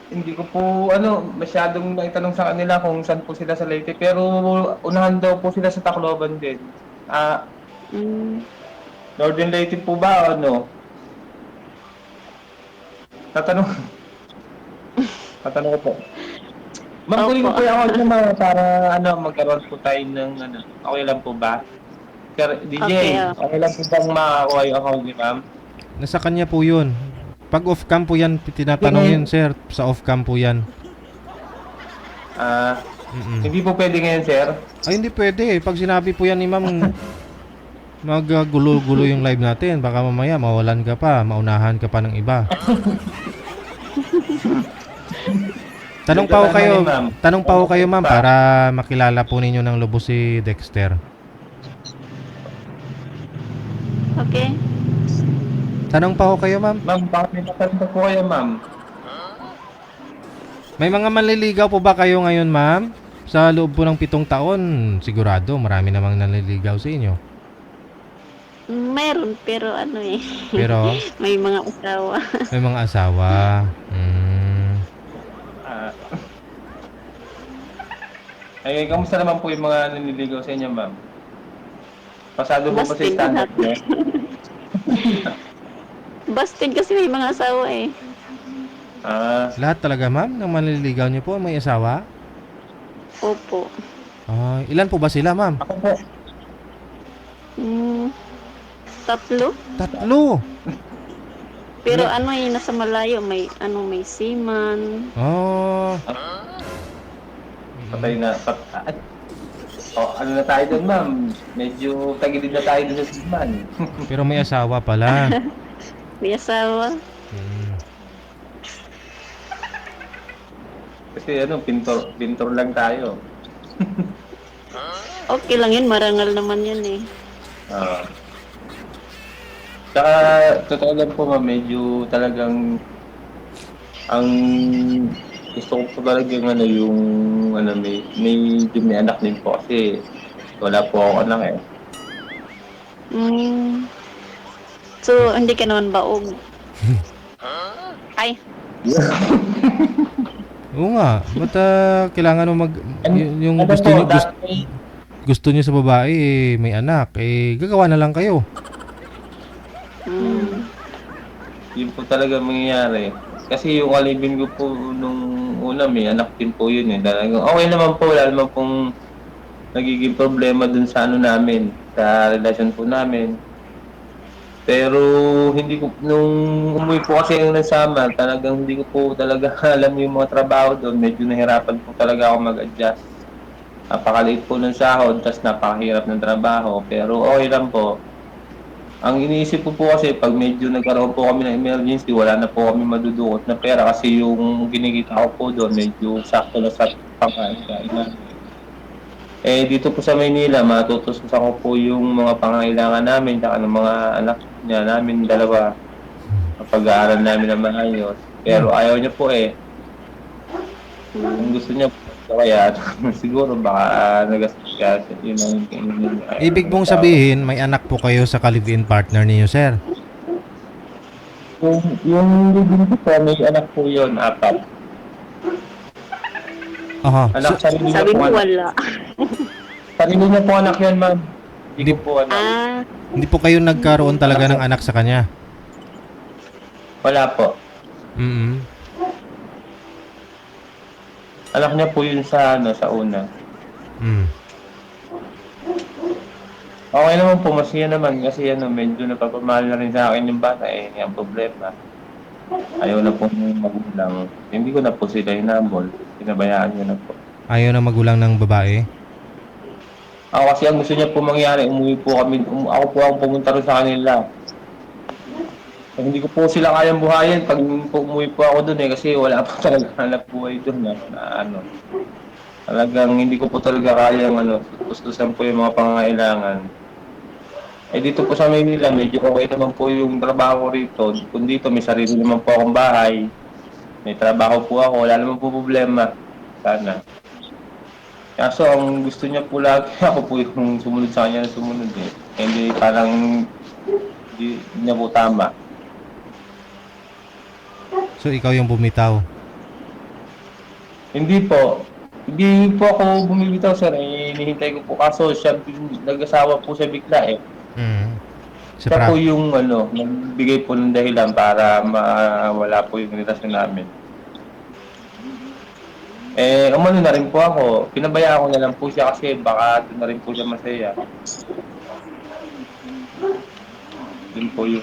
S10: Hindi ko po masyadong naitanong sa kanila kung saan po sila sa Leyte, pero unahan daw po sila sa Tacloban din. Northern Leyte po ba o ano? Tatanong ko po. Ma'am, kunin ko po yung account naman para magkaroon po tayo ng okay lang po ba? DJ, okay lang po bang makakuha yung account ni ma'am?
S1: Nasa kanya po yun. Pag off-cam po yan, tinatanong yun, sir. Sa off-cam po yan.
S10: Hindi po pwede ngayon, sir?
S1: Ay, hindi pwede. Pag sinabi po yan ni ma'am, maggulo-gulo yung live natin. Baka mamaya mawalan ka pa, maunahan ka pa ng iba. Tanong pa ho kayo, ma'am, para makilala po ninyo ng lubos si Dexter.
S9: Okay.
S1: Tanong pa ho kayo, ma'am.
S10: Ma'am, bakit may natanong po kayo, ma'am?
S1: May mga manliligaw po ba kayo ngayon, ma'am? Sa loob po ng 7 taon, sigurado marami namang nanliligaw sa inyo.
S9: Meron, pero
S1: Pero?
S9: may mga asawa.
S1: May mga asawa.
S10: Kamusta naman po yung mga nanliligaw sa inyo, ma'am? Pasado po ba sa standard niyo?
S9: Busted kasi may mga asawa eh.
S1: Lahat talaga, ma'am, ng manliligaw niyo po may asawa?
S9: Opo.
S1: Ilan po ba sila, ma'am?
S10: Ako po.
S9: 3.
S1: 3.
S9: Pero nasa malayo, may seaman.
S10: Patay na. Ano na tayo doon, ma'am? Medyo tagilid na tayo doon sa seaman.
S1: Pero may asawa pala.
S9: May asawa.
S10: Kasi pintor lang tayo.
S9: Okay lang yun, marangal naman yun eh.
S10: Saka, totoo lang po ma'am, medyo talagang ang gusto ko po talaga yung may anak din po kasi wala po ako anak eh.
S9: So, hindi ka naman baog? Ay,
S1: Oo nga, ba't kailangan mo yung
S10: Ano
S1: gusto
S10: po,
S1: niyo,
S10: dati,
S1: gusto niyo sa babae, may anak, gagawa na lang kayo.
S10: yun po talaga mangyayari. Kasi yung alibin ko po nung una, may anak din po yun eh. Talagang okay naman po, wala naman pong nagiging problema dun sa ano namin, sa relasyon po namin. Pero hindi ko, nung umuwi po kasi yung nasama, talagang hindi ko po talaga alam yung mga trabaho doon. Medyo nahirapan po talaga ako mag-adjust. Napakaliit po ng sahod, tapos napakahirap ng trabaho. Pero okay lang po. Ang iniisip ko po kasi pag medyo nagkaroon po kami ng emergency, wala na po kami madudukot na pera kasi yung kinikita ko po doon medyo sakto na sa pangkain. Dito po sa Maynila, matutustusan ko po yung mga pangangailangan namin at ng mga anak niya namin dalawa. Pag-aaral namin na maayos. Pero ayaw niya po eh. Kung gusto niya po, kaya siguro baka nagastos ka. Yun ang
S1: Ibig mong sabihin, may anak po kayo sa ka-live-in partner niyo, sir?
S10: Yung living ko po, may anak po yun, 4.
S1: Aha.
S10: Anak, sarili niya
S9: sabi
S10: po
S9: mo
S10: anak.
S9: wala.
S10: Sarili niya po anak yun, ma'am. Hindi ko po anak.
S1: Hindi po kayo nagkaroon talaga ng anak sa kanya?
S10: Wala po.
S1: Mm-hmm.
S10: Anak niya po yun sa una. Okay naman po, masaya naman kasi medyo napapamahal na rin sa akin yung bata ang problema. Ayaw na po ng magulang. Hindi ko na po sila hinambol. Pinabayaan niya na po.
S1: Ayaw na magulang ng babae?
S10: Ako kasi ang gusto niya po mangyari, umuwi po kami, ako po ang pumunta rin sa kanila. Hindi ko po sila kayang buhayin pag po umuwi po ako doon kasi wala pa talaga hanap buhay doon na talagang hindi ko po talaga kayang tustusan po yung mga pangangailangan. Dito po sa Maynila, medyo okay naman po yung trabaho rito. Kung dito may sarili naman po akong bahay, may trabaho po ako, wala naman po problema. Sana. Kaso ang gusto niya po lagi, ako po yung sumunod sa kanya na sumunod eh. Hindi parang hindi niya po tama.
S1: So, ikaw yung bumitaw?
S10: Hindi po. Hindi po ako bumibitaw, sir. Hinihintay ko po. Kaso siya, nag-asawa po siya bigla eh. Siya po yung nagbigay po ng dahilan para mawala po yung relasyon namin. Umano na rin po ako. Pinabayaan ko na lang po siya kasi baka doon na rin po siya masaya. Yun po yung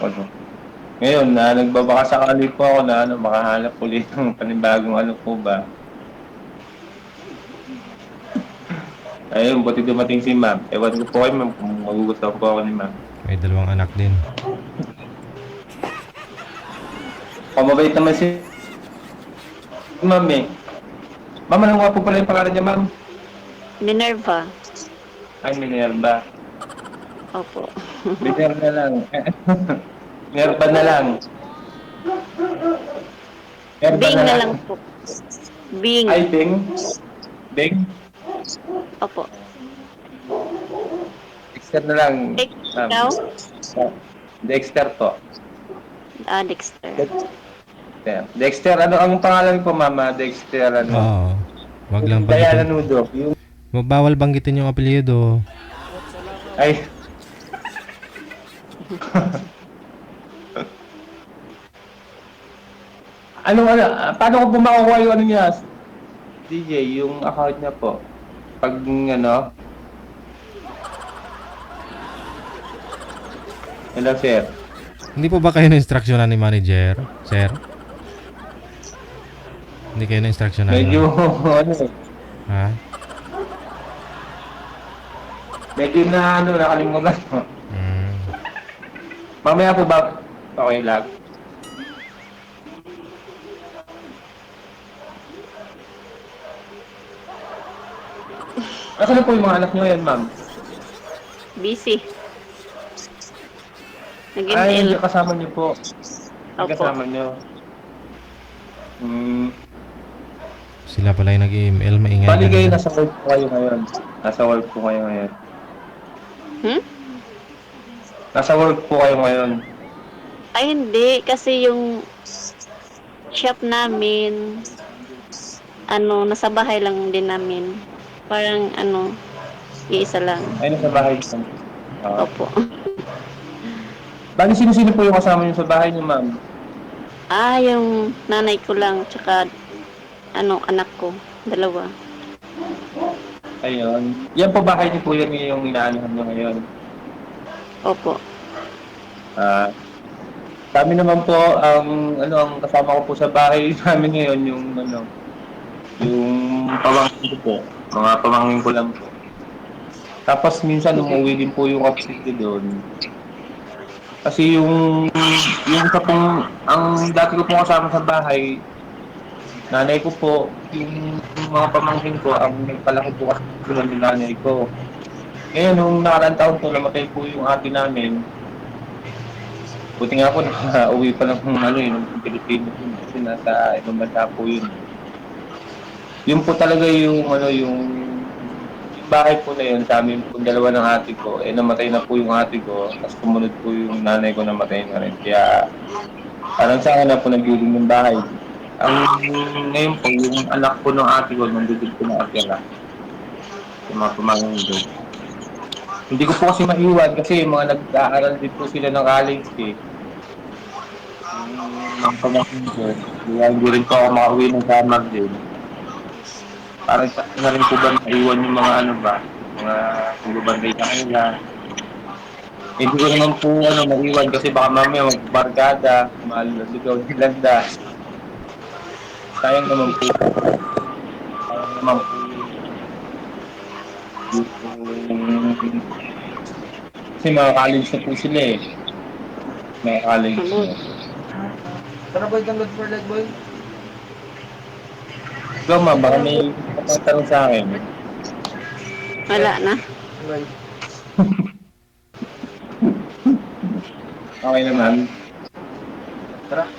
S10: Ngayon, nagbabaka sakali po ako na makahanap ulit ng panibagong po ba. Ayun, buti dumating si ma'am. Ewan ko po kayo ma'am kung magugustuhan po ako ni ma'am.
S1: May 2 anak din.
S10: Mabait naman si ma'am eh. Ma'am, ano nga po pala yung pangalan niya ma'am?
S9: Minerva.
S10: Ay, Minerva.
S9: Opo.
S10: Minerva lang. Minerva na lang.
S9: Bing na lang po. Bing.
S10: Ay, Bing? Bing?
S9: Opo.
S10: Dexter na lang.
S9: Ikaw?
S10: Dexter po.
S9: Dexter.
S10: Dexter, ano ang pangalan ko, mama? Dexter,
S1: Oo. Wag lang
S10: Diana
S1: banggitin.
S10: Nudo.
S1: Bawal banggitin yung apelyido.
S10: Ay. Paano ko po makukuha yung niya? DJ, yung account niya po. Pag Hello, sir.
S1: Hindi po ba kayo na-instructionan ni manager, sir? Hindi kayo na-instructionan?
S10: Medyo,
S1: Ha?
S10: medyo nakalimutan ko. Mamaya po ba? Okay lang. Nasaan na po yung mga anak nyo yan, ma'am?
S9: Busy.
S10: Ay,
S9: Nag-ML.
S10: kasama niyo po.
S9: Opo.
S10: Kasama niyo.
S1: Sila pala yung nag-email, maingay.
S10: Bali kayo,
S1: na.
S10: nasa work po kayo ngayon. Nasa work po kayo ngayon.
S9: Hmm?
S10: Nasa work po kayo ngayon.
S9: Ay, hindi. Kasi yung shop namin, nasa bahay lang din namin. Parang, iisa lang.
S10: Ay, nasa bahay ko.
S9: Opo.
S10: Bali, sino-sino po yung kasama niyo sa bahay niyo, ma'am?
S9: Yung nanay ko lang, tsaka, anak ko. 2.
S10: Ayun. Yan po bahay niyo po yan yung inaanahan niyo ngayon.
S9: Opo.
S10: Kami naman po, ang kasama ko po sa bahay namin ngayon, yung pamangkin ko po. Mga pamangkin ko lang po. Tapos minsan umuwi din po yung kapatid ko doon. Kasi yung isa pong, ang dati ko pong kasama sa bahay, nanay ko po, yung mga pamangkin ko, ang nagpalaki po kasi ng nanay ko. Ngayon, nung nakarang taon po, namatay po yung ate namin. Buti nga po, nakauwi pa lang ng Pilipinas yun. Kasi nasa ibang bansa po yun. Yun po talaga yung bahay po na yun, sa amin po 2 ng ate ko, namatay na po yung ate ko, tapos kumunod po yung nanay ko namatay na rin. Kaya, parang sa akin na po nag-building ng bahay. Ngayon po, yung anak po ng ate ko, nandudod po na atira. Yung mga pamangkin doon. Hindi ko po kasi maiwan kasi yung mga nag-aaral din po sila ng college eh. Yung pamangkin ko, kaya hindi rin po ako makauwi ng summer din. Parang sa na rin po ba maiwan yung mga mga pagbabantay sa kanila. Hindi ko naman po maiwan kasi baka mamaya magbarkada, malaligaw ng landa. Sayang naman po. Sayang naman po. Kasi mga college na po sila eh. Mga college na.
S7: Tara boy, download for that boy.
S10: Ikaw ma, baka may tanong sa akin.
S9: Wala na.
S10: Okay naman.
S7: Tara.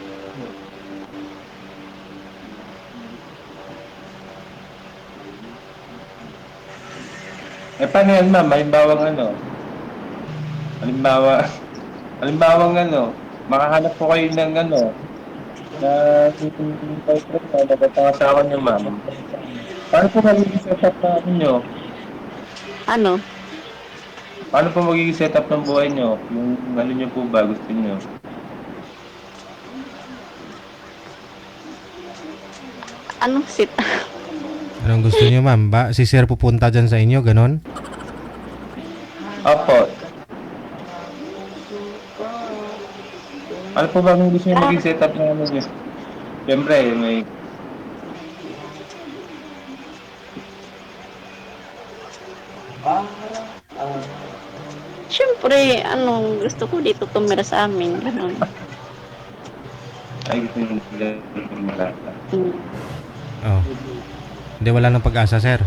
S10: Paano yan ma'am? Halimbawang makahanap po kayo ng na boyfriend na dapat ang asawa niyo ma'am. Paano po magiging setup na ninyo? Paano po magiging setup ng buhay niyo? Yung niyo po ba gusto niyo?
S9: Sit?
S1: Anong gusto niyo, ma'am? Si sir pupunta dyan sa inyo, ganon?
S10: Opo. Ano po ba ang gusto niyo maging setup na niyo? Siyempre, may...
S9: Siyempre, gusto ko dito tumira sa amin. Ganun.
S10: Ay, gusto niyo malata.
S1: Oh. Hindi, wala nang pag-asa, sir.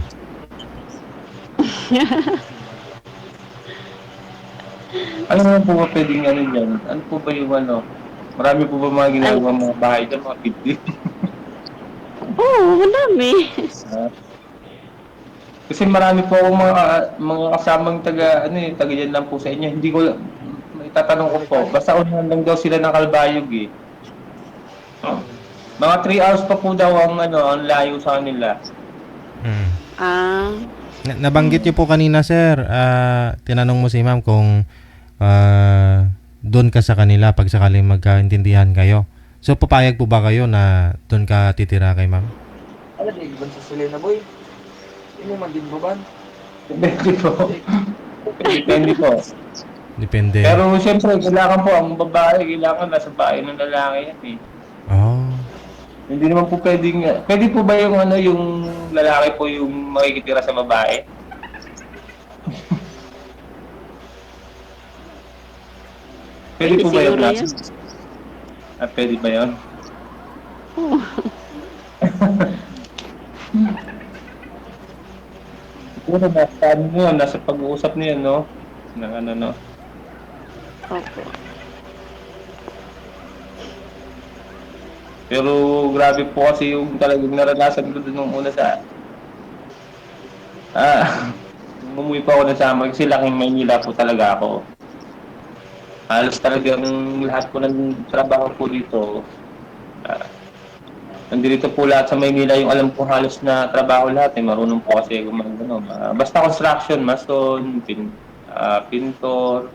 S10: Ano naman po ba pwedeng dyan? Ano po ba yung Marami po ba mga ginagawa mga bahay dyan, mga piti?
S9: Oo, madami.
S10: Kasi marami po akong mga kasamang taga dyan lang po sa inyo. Hindi ko, itatanong ko po, basta unahan lang daw sila ng Kalbayog eh. Mga 3 hours pa po daw ang layo sa kanila.
S1: Nabanggit niyo po kanina, sir, tinanong mo si ma'am kung doon ka sa kanila pag sakaling magkaintindihan kayo. So, papayag po ba kayo na doon ka titira kay ma'am?
S7: Ala, di ba sa sila na boy? Hindi man din ba?
S10: Depende po. Depende po.
S1: Depende.
S10: Pero siyempre, kailangan po, ang babae, kailangan nasa bahay ng lalaki yan eh.
S1: Oh.
S10: Hindi naman po pwedeng, pwede po ba yung yung lalaki po yung makikitira sa babae? Pwede po ba yun? Pwede ba yun? Siguro nasa pag-uusap niyo, no? Ng
S9: Opo.
S10: Pero grabe po kasi yung talagang naranasan ko doon nung una sa... umuwi pa ako na sa kasi laking Maynila po talaga ako. Halos talagang lahat po ng trabaho po dito. Nandito po lahat sa Maynila yung alam ko halos na trabaho lahat. Marunong po kasi gumagano. Basta construction, mason, pintor.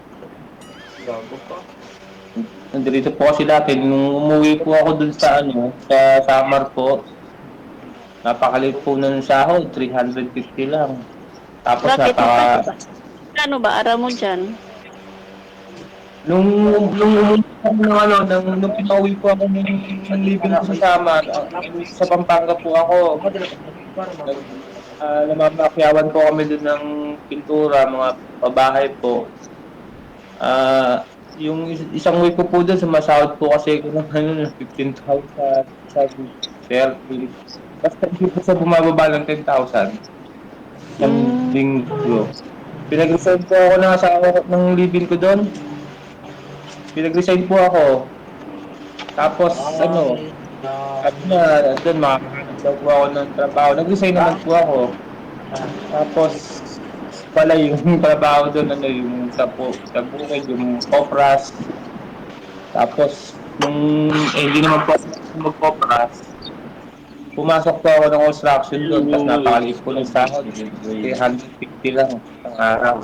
S7: Gago pa.
S10: Nandito po kasi dati, nung umuwi po ako dun sa sa Samar po, napakalit po ng sahod, 350 lang. Tapos
S9: Bakit? Ano ba araw mo dyan?
S10: nung pinauwi po ako ng living ko sa Samar, sa Pampanga po ako. Namamakyawan po kami dun ng pintura, mga pabahay po. Yung isang week ko po doon, sumasahod po kasi ko ng 15,000 sa 30. Basta hindi po sa bumababa ng 10,000. Isang linggo. Pinag-resign po ako ng asawa ng living ko doon. Pinag-resign po ako. Tapos sabi na, doon makakahanap daw po ako ng trabaho. Nag-resign naman po ako. Tapos pala yung trabaho doon, yung sa bukid, yung kopras. Tapos, hindi naman po ako mag-kopras, pumasok po ako ng construction doon, tapos napakaliit po ng sahod, 350 lang ang araw.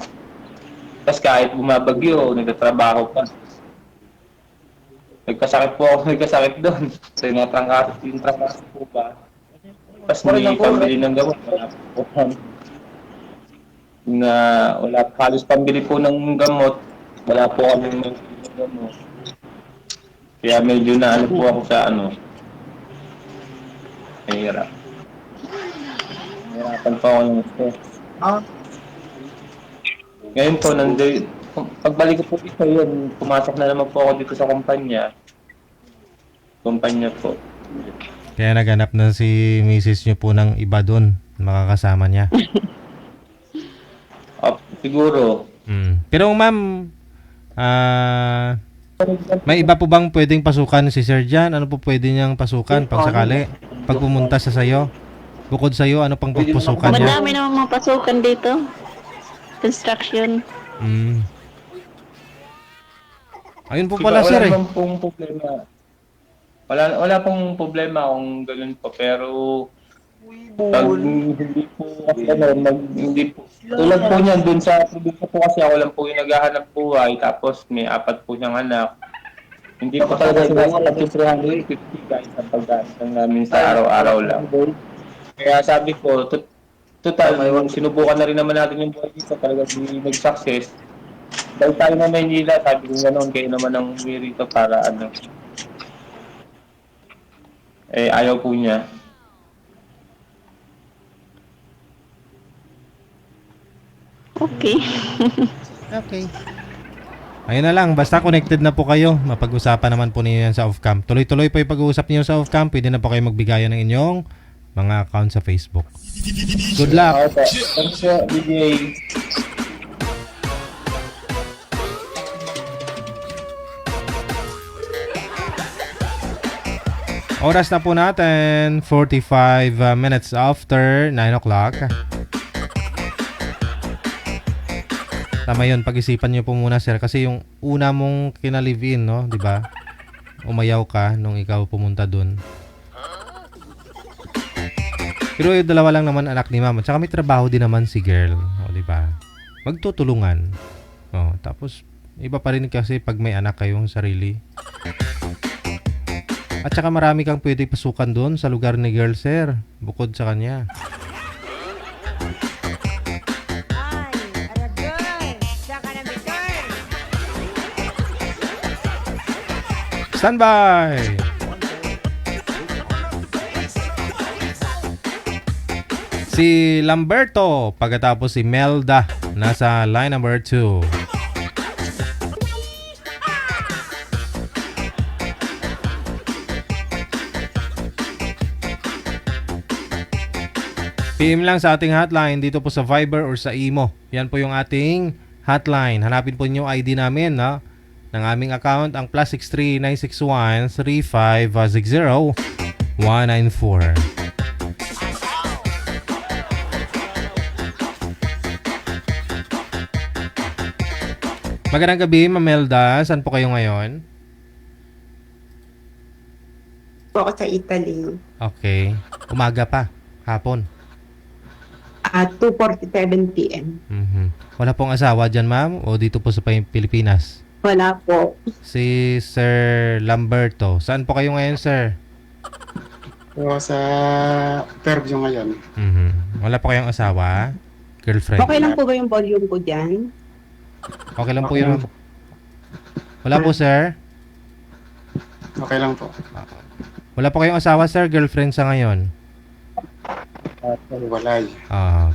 S10: Tapos kahit bumabagyo, nagtatrabaho pa. Nagkasakit doon. So yung trangkaso po ba? Tapos may pambili ng gamot, wala po na wala halos pambili po ng gamot, wala po kami ng gamot. Kaya medyo na po ako sa nahirapan pa ako ng stress. Ngayon po, pagbalik ko po dito yun, pumasok na naman po ako dito sa kumpanya po.
S1: Kaya naghanap na si Mrs. nyo po ng iba doon, makakasama niya.
S10: Siguro.
S1: Pero ma'am, may iba po bang pwedeng pasukan si Sir Jan? Ano po pwede niyang pasukan pag sakali? Pag pumunta sa sayo? Bukod sa'yo, ano pang pagpasukan niya?
S9: Madami naman mga pasukan dito. Construction.
S1: Ayun po pala, sir.
S10: Wala pong problema. Wala pong problema kung ganun po. Pero pag hindi po tulad po niyan dun sa probinsya po kasi ako lang po yung naghahanap buhay, tapos may 4 po siyang anak. Hindi po talaga sila sa 350 guys ang pagkain namin sa araw-araw lang. Kaya sabi ko, total, sinubukan na rin naman natin yung buhay dito, talaga nag-success. Dahil tayo na Maynila, sabi ko gano'n, kayo naman ang umuwi rito para ayaw po niya.
S9: Okay.
S1: Okay. Ayun na lang, basta connected na po kayo. Mapag-usapan naman po ninyo yan sa off-cam. Tuloy-tuloy po yung pag-uusap niyo sa off-cam. Pwede na po kayo magbigayan ng inyong mga account sa Facebook. Good luck!
S10: Thank you, DJ.
S1: Oras na po natin, 45 minutes after 9 o'clock. Tama yun, pag-isipan nyo po muna, sir. Kasi yung una mong kinalive-in, no? Diba? Umayaw ka nung ikaw pumunta dun. Pero yung dalawa lang naman anak ni mama. Tsaka may trabaho din naman si girl. O, diba? Magtutulungan. O, tapos, iba pa rin kasi pag may anak kayong sarili. At saka marami kang pwede pasukan doon sa lugar ni girl, sir. Bukod sa kanya. Standby! Si Lamberto, pagkatapos si Melda, nasa line number 2. PM lang sa ating hotline dito po sa Viber or sa Imo. Yan po yung ating hotline. Hanapin po niyo ID namin, no? Ng aming account, ang +63 961 3560 194. Magandang gabi, Ma'am Melda. Saan po kayo ngayon?
S11: Po ako sa Italy.
S1: Okay. Umaga pa. Hapon.
S11: At 2:47 p.m.
S1: Wala pong asawa dyan, ma'am? O dito po sa Pilipinas?
S11: Wala po.
S1: Si Sir Lamberto. Saan po kayo ngayon, sir?
S12: O sa Fairview ngayon.
S1: Wala po kayong asawa? Girlfriend?
S11: Okay lang po ba yung volume ko dyan?
S1: Okay lang po yun, ma'am. Wala po, sir?
S12: Okay lang po.
S1: Wala po kayong asawa, sir? Girlfriend sa ngayon?
S12: Walay.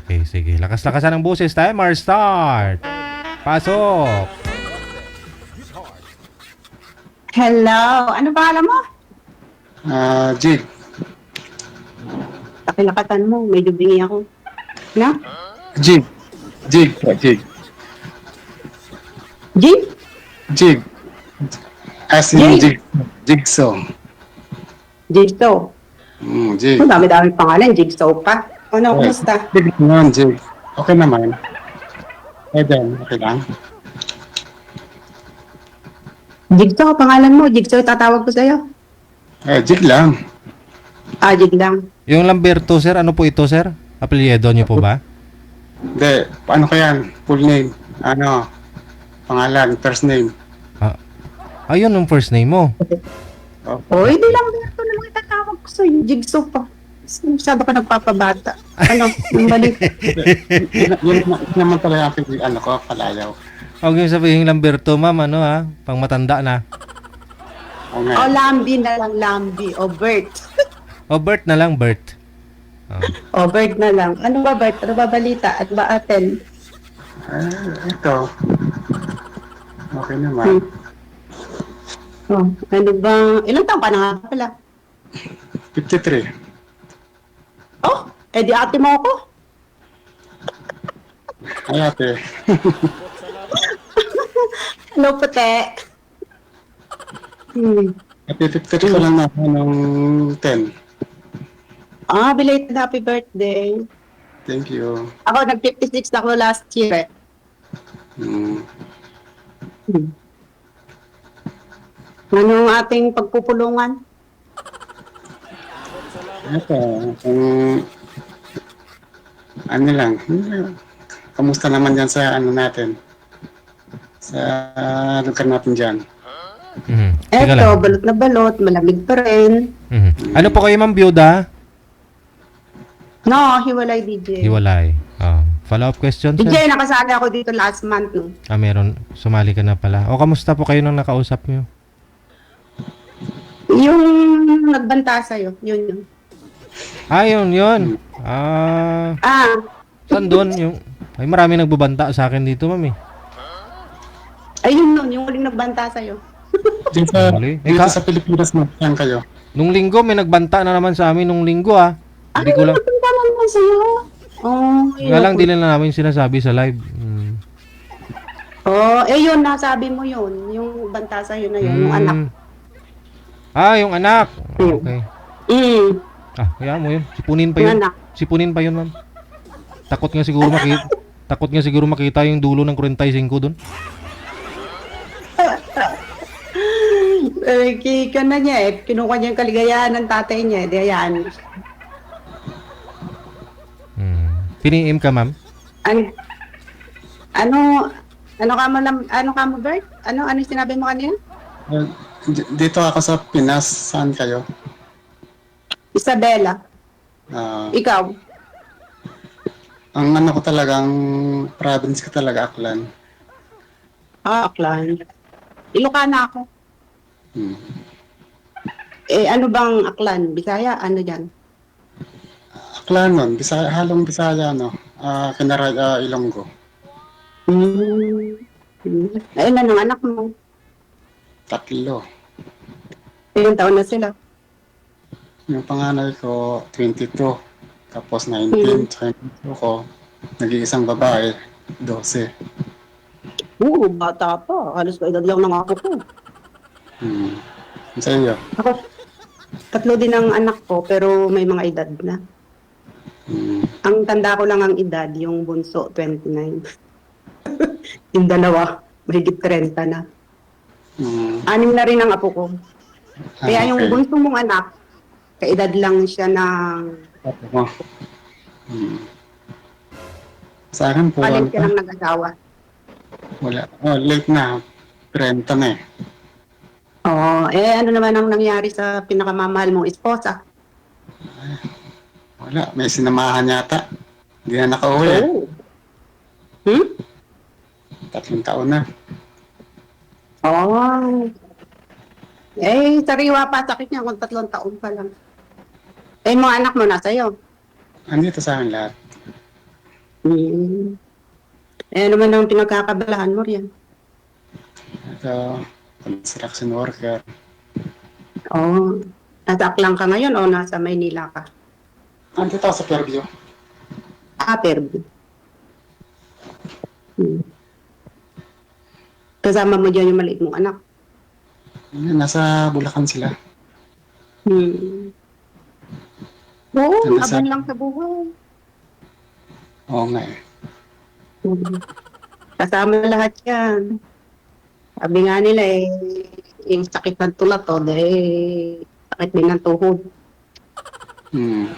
S1: Okay, sige. Lakas-lakasan ang boses. Timer start! Pasok!
S11: Hello! Ano pangalan mo?
S12: Jig.
S11: Pakilakatan mo. Medyo bingi ako. No?
S12: Jig. Jig. Jig.
S11: Jig?
S12: Jig. As in jig. Jigsaw.
S11: Jigsaw.
S12: Jig.
S11: Ang dami-dami pangalan. Jigsaw pa. Ano, kumusta?
S12: Jig naman, Jig. Okay naman. Then, okay lang.
S11: Jigsaw, pangalan mo. Jigsaw, tatawag ko sa'yo.
S12: Jig lang.
S11: Jig lang.
S1: Yung Lamberto, sir, ano po ito, sir? Apelyido niyo po ba?
S12: Hindi. Paano ko yan? Full name. Ano? Pangalan. First name.
S1: Ayun yung first name mo.
S11: Hindi lang. Ito na lang itatawag ko sa'yo. Jigsaw pa. Masyado ka nagpapabata. Ano? Yung balik.
S12: Yun naman talaga ang ko, palayaw.
S1: Huwag yung sabihin Lamberto, ma'am, ano ha? Pang matanda na.
S11: Lambi na lang, Lambi. O Bert.
S1: O Bert na lang, Bert.
S11: O Bert na lang. Ano ba, Bert? Ano ba balita? At ba aten?
S12: Ito. Okay naman.
S11: Ano ba? Ilang taon ka na nga pala?
S12: 53.
S11: Di ate mo ako?
S12: Ay, ate.
S11: Hello, puti.
S12: Happy 53 ko lang na nung 10.
S11: Belated happy birthday.
S12: Thank you.
S11: Ako, nag-56 na ako last year. Anong ating pagpupulungan?
S12: Ito, ano lang, kamusta naman dyan sa ano natin? Sa lugar natin dyan.
S11: Eto, balot na balot, malamig pa rin.
S1: Ano po kayo, ma'am, byuda?
S11: No, hiwalay DJ.
S1: Hiwalay. Follow-up question, sir?
S11: DJ, nakasali ako dito last month. No?
S1: Meron. Sumali ka na pala. O, kamusta po kayo nang nakausap nyo?
S11: Yung nagbanta sa'yo, yun.
S1: Yun. Saan doon? Ay, marami nagbabanta sa akin dito, ma'am eh.
S11: Ayun nun, yung huling nagbanta sa'yo.
S12: Dito sa Pilipinas na saan kayo?
S1: Nung linggo, may nagbanta na naman sa amin nung linggo Hindi ko lang.
S11: Nagbanta naman sa'yo?
S1: Nga lang, di na namin sinasabi sa live.
S11: Yun, nasabi mo yun. Yung banta sa'yo na yun, yung anak.
S1: Yung anak. Okay. Kaya mo yun. Sipunin pa yun, ma'am. Takot nga siguro makita yung dulo ng 45 doon.
S11: Kika na niya kinuha niya yung kaligayahan ng tatay niya. Di ayan.
S1: Piniim ka, ma'am?
S11: Ano ka mo, Bert? Ano sinabi mo kanina?
S12: Dito ako sa Pinas. Saan kayo?
S11: Isabela. Ikaw?
S12: Ang ano ko talagang province ko talaga, Aklan.
S11: Aklan. Ilocana ako. Ano bang Aklan? Bisaya? Ano dyan?
S12: Aklan nun. Halong Bisaya, no? Ilonggo.
S11: Ayun na ng anak mo.
S12: 3.
S11: Ilang taon na sila?
S12: Yung panganay ko, 22. Tapos 19. Tsaka yung ko, nag-iisang babae, 12.
S11: Bata pa. Halos ka edad lang ng ako ko.
S12: Sa iyo?
S11: Ako, 3 din ang anak ko, pero may mga edad na. Ang tanda ko lang ang edad, yung bunso, 29. Yung dalawa, Mahigit 30 na.
S12: Mm.
S11: 6 na rin ang apo ko. Kaya yung
S12: okay.
S11: bunso mong anak, kaedad lang siya ng
S12: Apo mo. Mm. Sa akin,
S11: palit
S12: puro
S11: ka ng nag-asawa.
S12: wala. Oh, late na. 30 na eh.
S11: Oo. Ano naman ang nangyari sa pinakamamahal mong esposa?
S12: Wala. May sinamahan yata. Hindi na nakauwi.
S11: Oh. Hmm?
S12: 3 taon na.
S11: Oh. Sariwa pa sakit niya kung 3 taon pa lang. Mga anak mo nasa iyo.
S12: Andito sa akin lahat.
S11: Ano naman ang pinagkakabalahan mo riyan?
S12: Ito, construction worker.
S11: Oo. Nasa Aklan ka ngayon o nasa Maynila ka?
S12: Andito ako sa Fairview.
S11: Fairview. Kasama mo dyan yung maliit mong anak?
S12: Nasa Bulacan sila.
S11: Oo,
S12: Nasa-
S11: abang lang sa buhay.
S12: Oo nga eh.
S11: Kasama lahat yan. Sabi nga nila yung sakit ng tulatod sakit din ng tuhod.
S12: Hmm.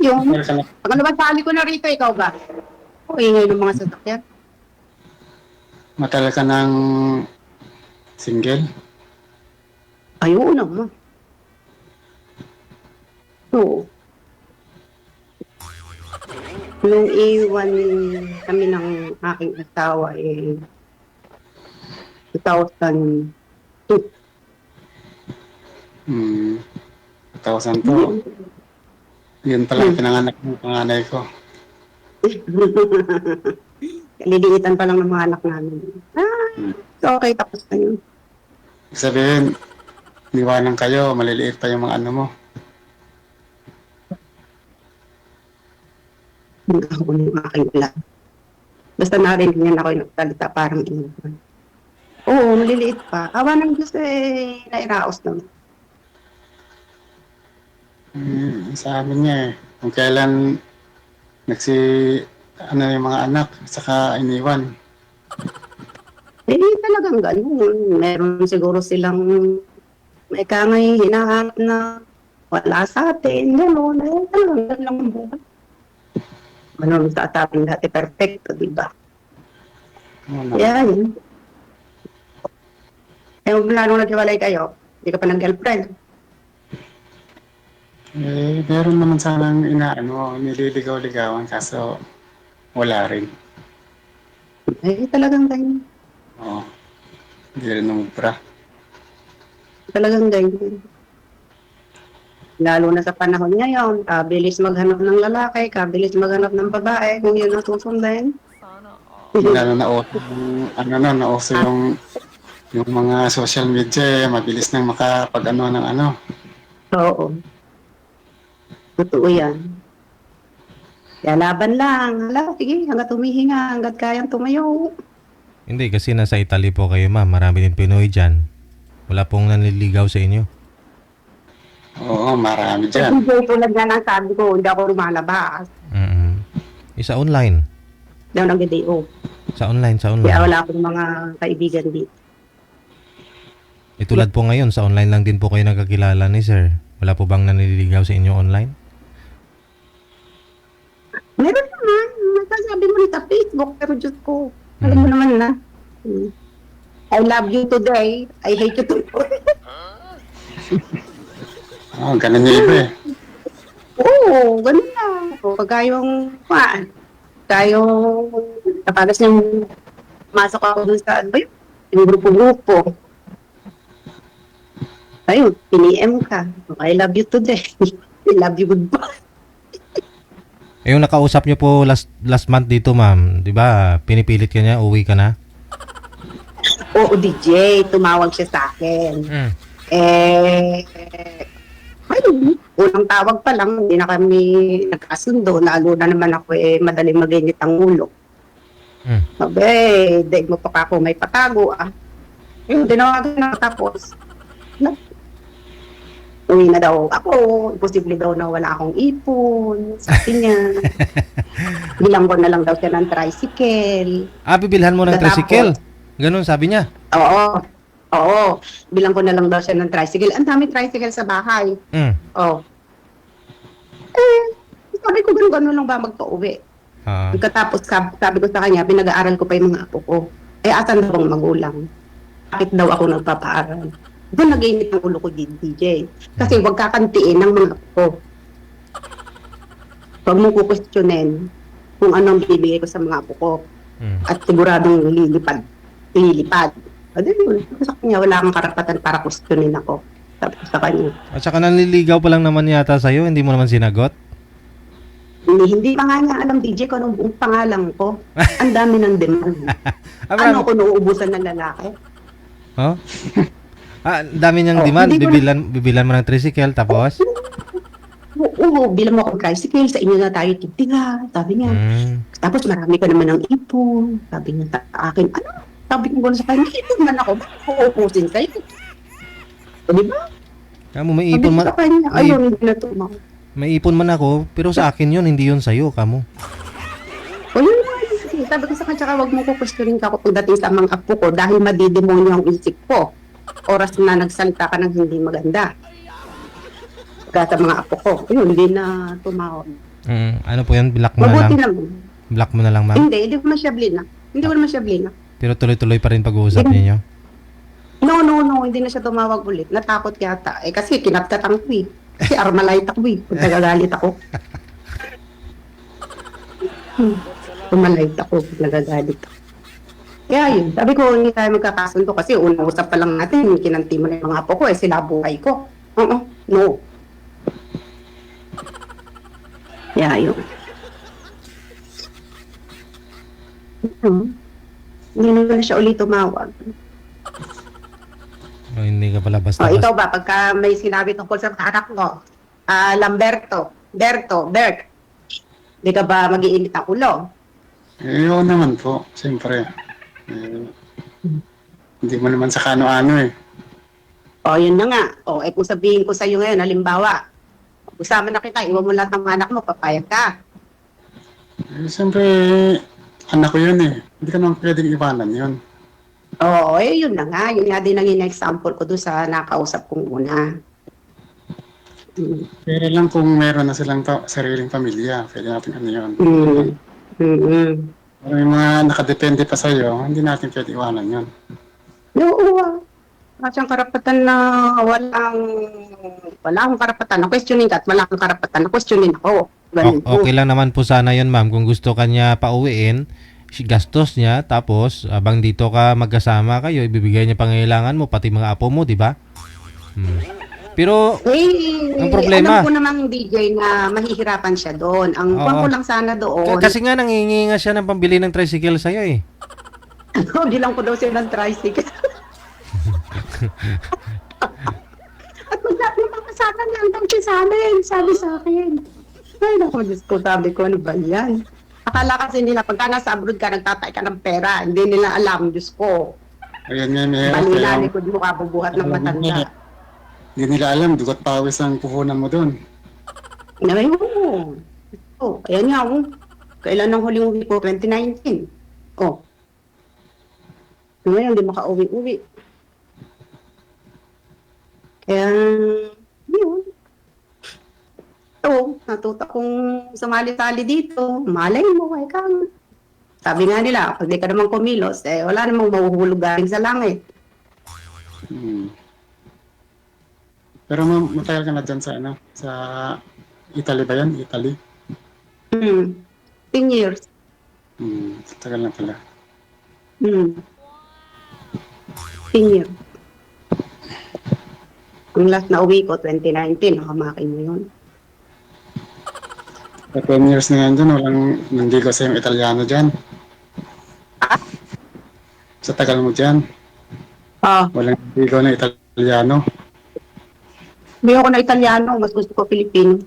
S11: Yung pagkalabasali ko na rito, ikaw ba? O ingay ng mga sasakyan.
S12: Matagal ka ng single?
S11: Ayun naman. Oo. Nung iwan kami ng aking asawa 2002.
S12: 2002. Yun pala yung pinanganak ng panganay ko.
S11: Kaliliitan pa lang ng mga anak namin. Okay, tapos na yun.
S12: Ibig sabihin, niwanan kayo, maliliit pa yung mga ano mo.
S11: Ako yung aking ulan. Basta narinig niyan ako yung nagsalita parang inuman. Oo, maliliit pa. Awa ng Diyos nairaos naman.
S12: Sa amin niya eh. Kung kailan yung mga anak, saka iniwan.
S11: Talagang ganun. Meron siguro silang may kangay hinahanap na wala sa atin. Gano'n. Talagang ganun lang ang buhay. Ano sa ating dati perfecto, di ba? Yan. Mula nung naghiwalay kayo, hindi ka pa ng-girlfriend.
S12: Meron naman sanang nililigaw-ligawan, kaso wala rin.
S11: Talagang ganyan.
S12: Oo. Hindi rin umubra.
S11: Talagang ganyan. Lalo na sa panahon ngayon, kabilis maghanap ng lalaki, kabilis maghanap ng babae, kung yun ang susundin.
S12: Lalo nauso yung mga social media, mabilis nang makapag-ano ng ano.
S11: Oo. Totoo yan. Kaya laban lang. Sige, hanggat humihinga, hanggat kayang tumayo.
S1: Hindi, kasi nasa Italy po kayo, ma'am. Marami din Pinoy dyan. Wala pong nanliligaw sa inyo.
S12: Oo, marami dyan.
S11: Kasi tulad nga ng sabi ko, hindi ako lumalabas.
S1: Sa online.
S11: Daw nag-day off.
S1: Sa online.
S11: Kaya wala akong mga kaibigan dito.
S1: Tulad po ngayon, sa online lang din po kayo nagkakilala ni sir. Wala po bang nanliligaw sa inyo online?
S11: Meron naman. Sabi mo rin sa Facebook, pero Diyos ko, alam mo naman na. I love you today, I hate you tomorrow.
S12: Ganun yung iba eh.
S11: Oo, ganun na. Pag kayong napagas niyang masok ako dun sa yung grupo-grupo. Ayun, piniem ka. I love you today. I love you goodbye.
S1: Yung nakausap niyo po last month dito, ma'am, 'di ba? Pinipilit ka niya, uwi ka na?
S11: Oo, DJ, tumawag siya sa akin. Ayun, unang tawag pa lang, hindi na kami nagkasundo. Lalo na naman ako madaling mag-init ang ulo. Sabi, daig mo pa ako may patago Yung dinawagan na tapos, Uwi na daw ako, posible daw na wala akong ipon, sabi niya. Bilang ko na lang daw siya ng tricycle.
S1: Bibilhan mo ng
S11: Tapos-
S1: tricycle. Ganun sabi niya.
S11: Oo, bilang ko na lang daw siya ng tricycle. Ang dami tricycle sa bahay.
S1: Mm.
S11: Oh. Sabi ko, gano'n lang ba magpa-uwi?
S1: Ah.
S11: Pagkatapos, sabi ko sa kanya, pinag-aaral ko pa yung mga apo ko. Asan daw ang magulang? Bakit daw ako nagpapaaral? Doon nag-init ang ulo ko, DJ. Kasi huwag kakantiin ng mga apo ko. Huwag mong kukwestiyonin kung anong bibigay ko sa mga apo ko. At siguradong lilipad. Adi yun, sa kanya wala kang karapatan para kwestiyonin ako. Sabi ko sa kanya.
S1: At saka nanliligaw pa lang naman yata sa'yo, hindi mo naman sinagot?
S11: Hindi pa nga niya alam, DJ, kung anong buong pangalan ko. Ang dami ng demand. Ano ko nauubusan ng lalaki?
S1: Oh? Dami niyang demand. Bibilan mo ng tricycle, tapos?
S11: Oo, bilang mo akong tricycle, sa inyo na tayo titinga. Sabi niya. Tapos marami ka naman ng ipon. Sabi niya sa akin, ano? Sabi ko sa kanya, ipon man ako. Bakit ko uupusin kayo? Di ba?
S1: Kamu, may ipon man.
S11: Sabi ko sa kanya, ayun, hindi na tumaw.
S1: May ipon man ako, pero sa akin yun, hindi yun sa'yo, kamo.
S11: O yun nga, sabi ko sa kanya, tsaka huwag mo ko questionin ka ako pagdating sa mga apo ko dahil madidemonyo ang isip ko. Oras na nagsalita ka ng hindi maganda. Kaya sa mga apo ko, yun, hindi na tumawag.
S1: Ano po yan? Block mo na lang?
S11: Mabuti naman.
S1: Block mo na lang, ma'am?
S11: Hindi ko naman siya blina. Hindi ko naman siya blina.
S1: Pero tuloy-tuloy pa rin pag-uusap ninyo?
S11: No, hindi na siya tumawag ulit. Natakot yata. Kasi kinaptatang ko eh. Kasi Armalite ako eh. Kung nagagalit ako. Armalite ako. Nagagalit ako. Kaya yun. Sabi ko, hindi tayo magkakasundo kasi unang usap pa lang natin. Kinanti mo na yung mga apo ko eh. Sila buhay ko. No. Kaya yun. Hindi naman siya ulit tumawag.
S1: Hindi ka pala basta.
S11: Ikaw ba, pagka may sinabi tungkol sa anak mo, Bert, hindi ka ba mag-iinit ang ulo?
S12: Oo naman po, siyempre. Hindi mo naman sa kano-ano eh.
S11: Yun na nga. Kung sabihin ko sa iyo ngayon, halimbawa, usama na kita, iwan mo lahat ng anak mo, papayag ka.
S12: Siyempre, anak ko yun eh. Hindi ka naman pwedeng iwanan yun.
S11: Yun na nga. Yun nga din ang in-example ko doon sa nakausap kong una.
S12: Pero lang kung meron na silang sariling pamilya, pwede natin ano yun. Pero yung mga nakadepende pa sa'yo, hindi natin pwede iwanan yun.
S11: Oo. Wala siyang karapatan na wala akong karapatan na questioning ka at wala akong karapatan na questionin ako.
S1: Okay lang naman po sana yun, ma'am. Kung gusto ka niya pauwiin, gastos niya, tapos abang dito ka magkasama kayo, ibibigay niya pangailangan mo, pati mga apo mo, di ba? Pero, ang problema...
S11: Alam ko namang DJ na mahihirapan siya doon. Ang ko lang sana doon...
S1: Kasi nga nangingi nga siya ng pambili ng tricycle sa'yo eh.
S11: Bilang ko daw siya ng tricycle. At magkakasama niya ang tangki sa amin, sabi sa akin. Ay, naku, Diyos ko, sabi ko, ano ba yan? Akala kasi nila, pagka nasa abroad ka, nagtatay ka ng pera, hindi nila alam, Diyos ko.
S12: Ayan nga, may
S11: Balilani ko, di mo kabubuhat ng matanda.
S12: Hindi nila alam, dugot pawis ang puhunan mo doon.
S11: Naman mo. Ayan nga, kailan ang huling uwi ko? 2019. Ngayon, hindi makauwi-uwi. Kaya, yun. Natuto kong sumali-sali dito. Malay mo, kang. Sabi nga nila, pag di ka naman kumilos, wala namang mahuhulog galing sa langit.
S12: Pero matagal ka na dyan sa Italy ba yan? Italy?
S11: 10 years.
S12: Tagal na pala.
S11: 10 years. Ang last na uwi ko, 2019, nakamakin mo yun.
S12: Sa 10 years na yan dyan, walang nandigo sa yung Italiano dyan. Sa tagal mo dyan. Walang nandigo na Italiano.
S11: Hindi ako na Italiano, mas gusto ko Pilipino.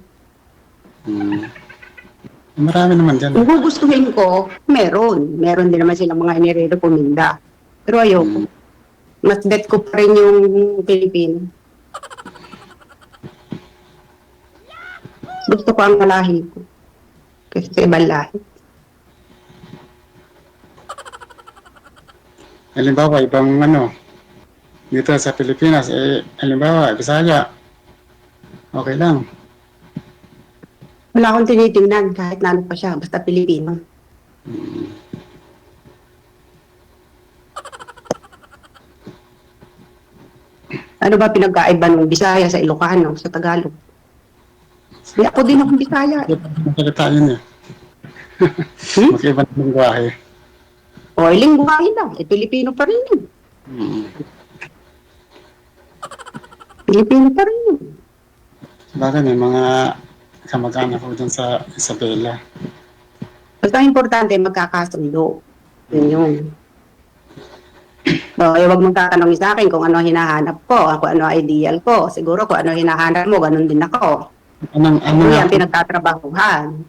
S12: Marami naman dyan.
S11: Kung gugustuhin ko, meron. Meron din naman silang mga inirekomenda. Pero ayoko. Mas bet ko pa rin yung Pilipino. Gusto ko ang kalahi ko. Kasi sa ibang lahi.
S12: Halimbawa, ibang dito sa Pilipinas, halimbawa, Bisaya, okay lang.
S11: Wala akong tinitingnan kahit na ano pa siya, basta Pilipino. Ano ba pinagkaiba ng Bisaya sa Ilocano, sa Tagalog? Hindi ako din akong Bisaya.
S12: Magsalita yun eh. Magkaiba ng lingwahe.
S11: O, lingwahe lang. Pilipino pa rin yun. Pilipino pa rin yun.
S12: Bagay, may mga kamag-anak ko dyan sa Isabela.
S11: Basta importante, magkakasundo. Yun yun. So, huwag mong tatanungin sa akin kung ano hinahanap ko, kung ano ideal ko. Siguro kung ano hinahanap mo, ganun din ako.
S12: Ano
S11: yan pinagtatrabahuhan.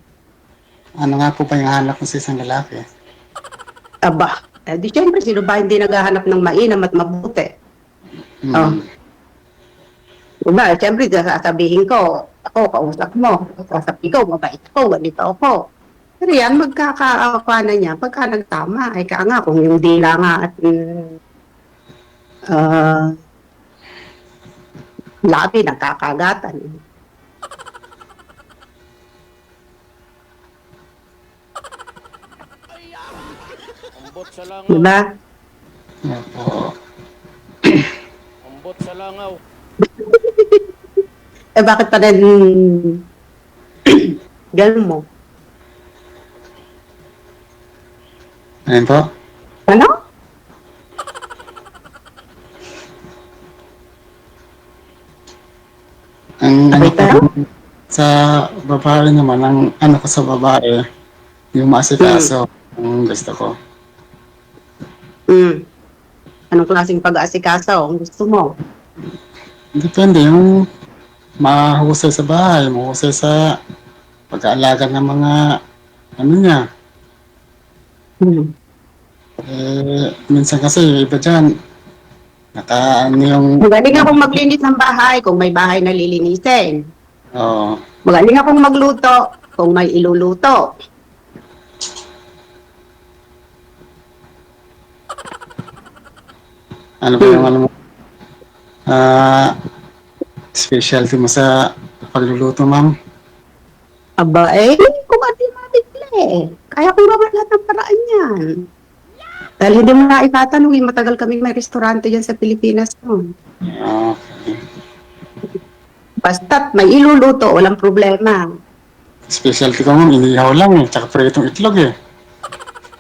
S12: Ano nga po ba yung hanap mo sa isang lalaki?
S11: Aba, di syempre, sino ba hindi naghahanap ng mainam at mabuti? Oh. Diba, syempre, sasabihin ko, ako, kausap mo. Sasabihin ko, mabait ako, ganito ako. Pero yan, magkakaakwana niya, pagka nagtama, ay ka nga, kung yung dila nga at labi, nagkakagatan.
S13: Ambot sa langaw.
S11: Diba?
S13: Ambot sa langaw.
S11: Bakit pa rin ganun mo?
S12: Ayun po.
S11: Ano?
S12: Sa babae naman, ang ko sa babae, yung maasikaso, ang gusto ko.
S11: Anong klaseng pag-aasikaso ang gusto mo?
S12: Depende, yung mahusay sa bahay, mahusay sa pag-aalaga ng mga niya. Minsan kasi iba dyan, yung...
S11: Magaling akong maglinis ng bahay kung may bahay na lilinisin.
S12: Oo.
S11: Magaling akong magluto kung may iluluto.
S12: Ano ba yung specialty mo sa pagluluto, ma'am?
S11: Aba, kung mabigla kaya kong gawin lahat ng paraan yan. Dahil hindi mo na itatanungin, matagal kaming may restaurante dyan sa Pilipinas noon.
S12: Okay.
S11: Basta't may iluluto, walang problema.
S12: Specialty ko, ma'am, inihaw lang tsaka pritong itlog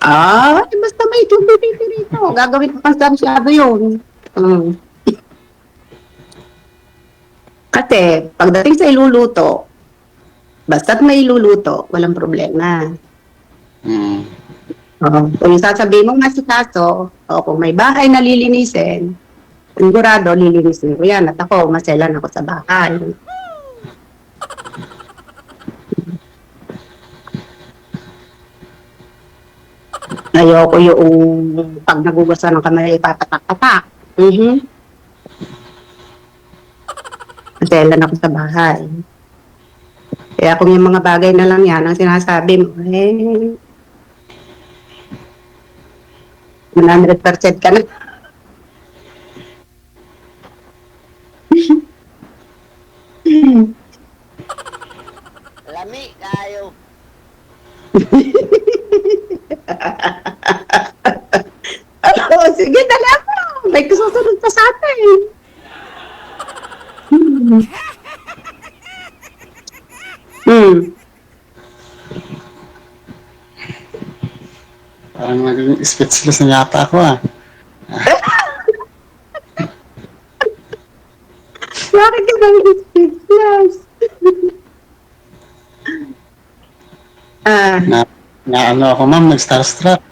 S11: Basta may itlog rito. Gagawin ko pansasyado yun. Kasi, pagdating sa iluluto, basta't may iluluto, walang problema. Kung yung sasabihin mong masikaso, kung may bahay na lilinisin, sigurado lilinisin ko yan. At ako, maselan ako sa bahay. Ayoko yung pag nagugustuhan ng kamay, papatak-patak. Maselan ako sa bahay. Kaya kung yung mga bagay na lang yan, ang sinasabi mo, 100% ka na.
S13: Lami kayo.
S11: Sige, talaga. May susunod pa sa atin.
S12: Parang naging speechless na yata ako
S11: Bakit ka nang speechless?
S12: Ano ako, ma'am, nag-starstruck.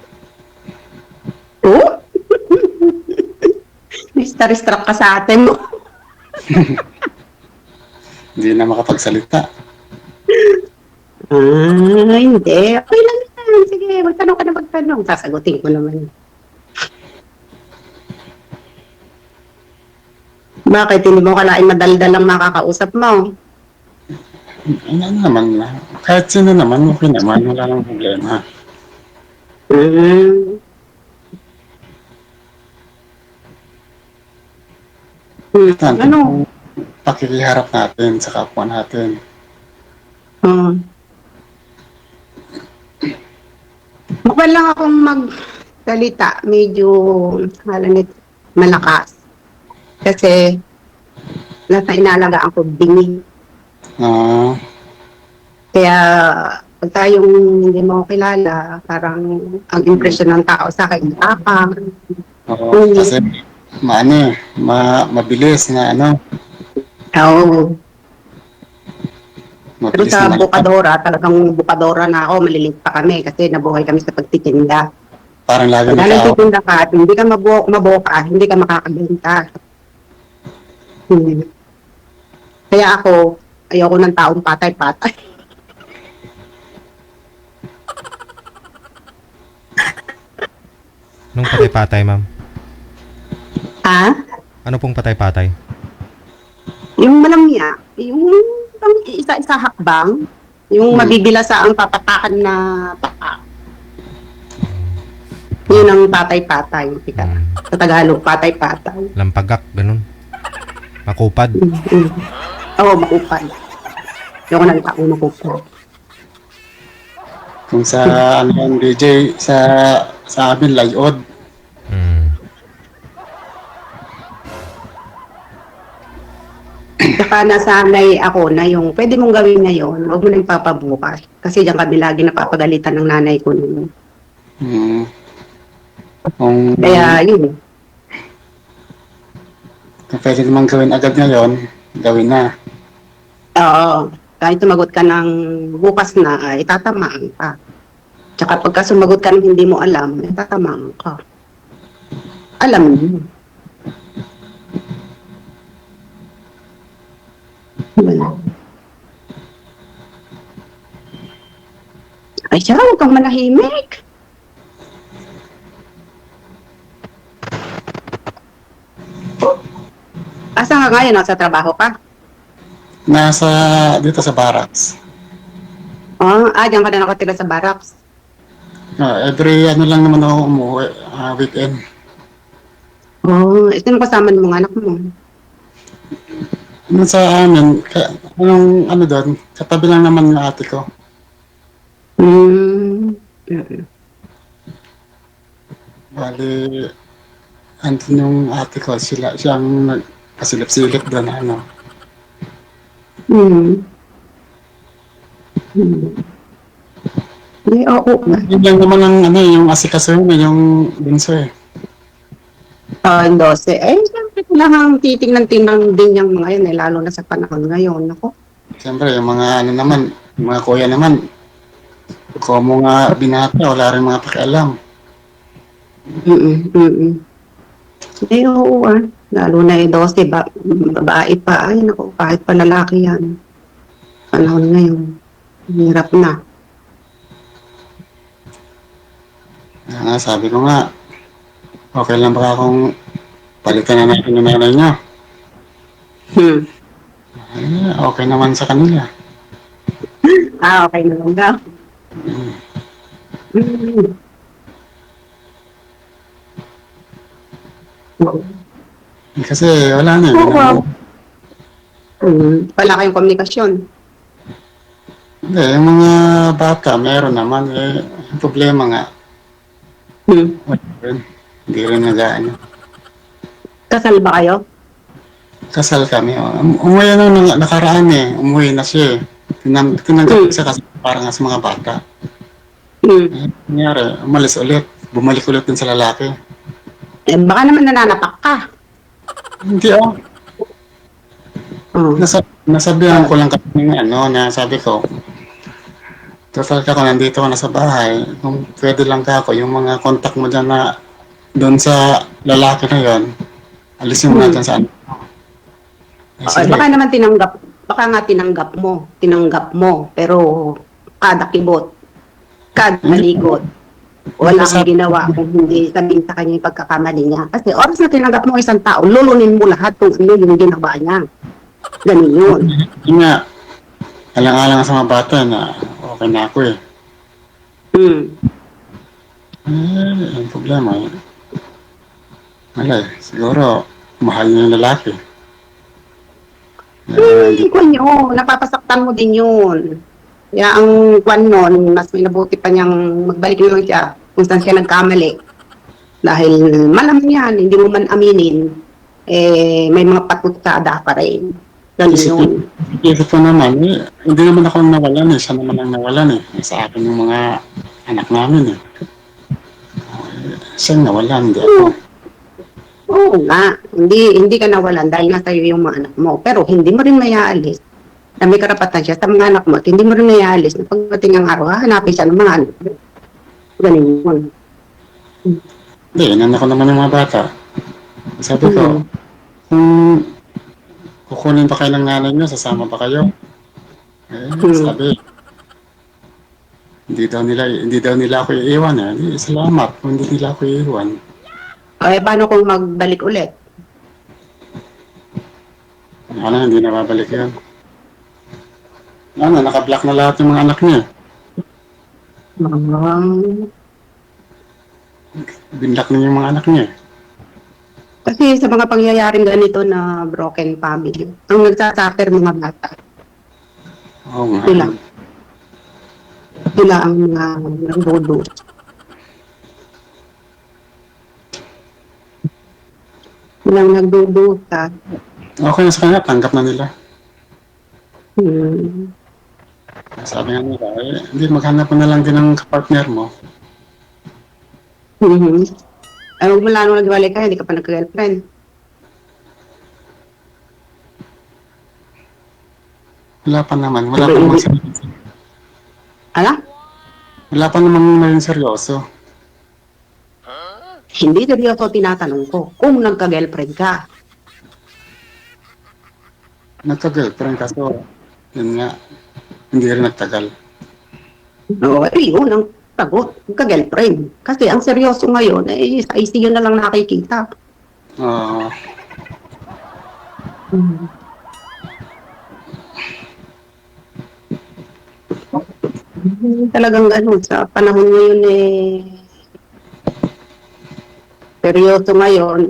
S11: Nag-starstruck ka sa atin mo.
S12: Hindi na makapagsalita.
S11: Hindi. Okay lang yan. Sige, magtanong ka na magtanong. Sasagutin ko naman. Bakit? Hindi mo kalain madaldal ang makakausap mo?
S12: Ano naman na. Kahit sino naman, okay naman. Wala nang problema.
S11: Mm.
S12: Tanto
S11: Ano?
S12: kung pakikiharap natin sa kapwa natin.
S11: Mukha lang akong magsalita, medyo halanit malakas. Kasi nasa inalagaan ko bingi.
S12: Ah,
S11: Kaya pag tayong hindi mo kilala, parang ang impresyon ng tao sa akin, tapang.
S12: oo, kasi maano mabilis na ano.
S11: Oo. Pero
S12: Mabilis
S11: sa
S12: na
S11: Bukadora, talagang Bukadora na ako, maliliit pa kami kasi nabuhay kami sa pagtitinda.
S12: parang lagi
S11: Kaya
S12: nagkaawa.
S11: nagtitinda ka at hindi ka mabuka, hindi ka makakabenta. Kaya ako, ayoko ng taong patay-patay.
S1: Nung patay-patay, ma'am?
S11: Ah?
S1: Ano pong patay-patay?
S11: Yung malamya, yung isa-isa hakbang, yung mabibila sa ang papatakan na paa. Yun ang patay-patay. Sa Tagalog, patay-patay.
S1: Lampagak, ganun. Makupad.
S11: Oo, makupad. Ayoko ng taong makupad.
S12: Kung sa ano yan, DJ, sa amin, layod.
S11: Saka nasanay ako na yung pwede mong gawin ngayon, huwag mo nang papabukas. Kasi diyan kami lagi napapagalitan ng nanay ko noon. Kaya yun.
S12: Kung pwede naman gawin agad ngayon, gawin na.
S11: Oo. Kahit sumagot ka ng bukas na, itatamaan ka. Tsaka pagka sumagot ka ng hindi mo alam, itatamaan ka. Alam mo. Ay siya, huwag kang manahimik. Asa ka ngayon? Nasa trabaho ka?
S12: Dito sa barracks.
S11: Diyan ka na nakatira sa barracks.
S12: Every ano lang naman ako umuwi, weekend.
S11: Ito yung kasama ng mga anak mo.
S12: Ano sa amin, anong ano doon, katabi lang naman ng ate ko. Bali, andun yung ate ko, siyang nagpasilip-silip doon, ano.
S11: Ay, oo.
S12: Yun lang naman ang ano, yung asikaso yun, yung bunso eh.
S11: 12. Siyempre kailangan titingnan-tingnan din yung mga yun, lalo na sa panahon ngayon. Ako.
S12: Siyempre, yung mga ano naman, yung mga kuya naman, kung mga binata, wala rin mga pakialam.
S11: Ay, oo Lalo na 12, babae pa. Ay, naku, kahit pa lalaki yan. Panahon ngayon. Hirap na.
S12: Sabi ko nga, okay lang ba akong palitan na natin yung nanay niya? Okay naman sa kanila.
S11: Okay naman daw.
S12: Kasi wala na.
S11: Wala kayong komunikasyon.
S12: Hindi, yung mga bata, meron naman. Yung problema nga. Hindi rin nag-ano.
S11: Kasal ba kayo?
S12: Kasal kami. Umuwi na nung nakaraan eh. Umuwi na siya eh. Tinanggap siya kasi parang sa mga bata. Nangyari, umalis ulit. Bumalik ulit din sa lalaki.
S11: Baka naman nananapak ka.
S12: Hindi nasabihan ko lang kasi na sabi ko, total ka kung nandito ka na sa bahay, kung pwede lang ka ako, yung mga contact mo dyan na doon sa lalaki na yon, alisin mo natin sa ano.
S11: Baka naman tinanggap mo, pero kada kibot, kada maligot, wala kang ginawa kung hindi sabihin sa kanya yung pagkakamali niya. Kasi oras na tinanggap mo isang tao, lulunin mo lahat kung ano yung ginawa niya. Ganun yun.
S12: alang-alang sa mga bata na okay na ako eh. Ang problema eh. Wala eh. Siguro, mahal niya yung lalaki.
S11: Hindi ko yun. Napapasaktan mo din yun. Kaya ang kwan nun, mas may nabuti pa niyang magbalik na lang siya kung saan siya nagkamali. Dahil malam yan, hindi mo man aminin, may mga patutsada pa rin. Ganun yun.
S12: Isip ko naman, hindi naman ako nawalan eh. Siya naman ang nawalan eh. Sa akin yung mga anak namin eh. Siya nawalan, hindi ako.
S11: Oo nga, hindi ka nawalan dahil nasa iyo yung mga anak mo. Pero hindi mo rin mayaalis na may karapatan siya sa mga anak mo at hindi mo rin mayaalis na pagdating ang araw, hahanapin siya ng mga anak mo. Ganun yun.
S12: Hindi, inanak ko naman ng mga bata. Sabi ko, kung kukunin pa kayo ng nanay nyo, sasama pa kayo. Sabi, hindi daw nila ako iiwan eh. Di, salamat kung hindi nila ako iiwan.
S11: Paano kung magbalik ulit?
S12: Hindi na babalik yan. Naka-block na lahat ng mga anak niya. Binlock na yung mga anak niya.
S11: Kasi sa mga pangyayaring ganito na broken family, ang nagsasuffer mga bata.
S12: Oo nga.
S11: Sila ang mga nagdudu. Silang nagdudusa.
S12: Okay na sa kanya, tanggap na nila. Sabi nga nila, hindi maghanap mo na lang din ng kapartner mo.
S11: Ay, huwag mo lang nagwalay ka, hindi ka pa nagka-girlfriend.
S12: Wala pa naman, wala pa naman seryoso.
S11: Ala?
S12: Wala pa naman naging seryoso.
S11: Hindi seryoso tinatanong ko kung nagka-girlfriend ka.
S12: Nagka-girlfriend kaso, yun nga, hindi rin nagtagal.
S11: Oo, yun ang sagot, nagka-girlfriend. Kasi ang seryoso ngayon, sa ICU na lang nakikita. Talagang gano'n, sa panahon ngayon seryoso ngayon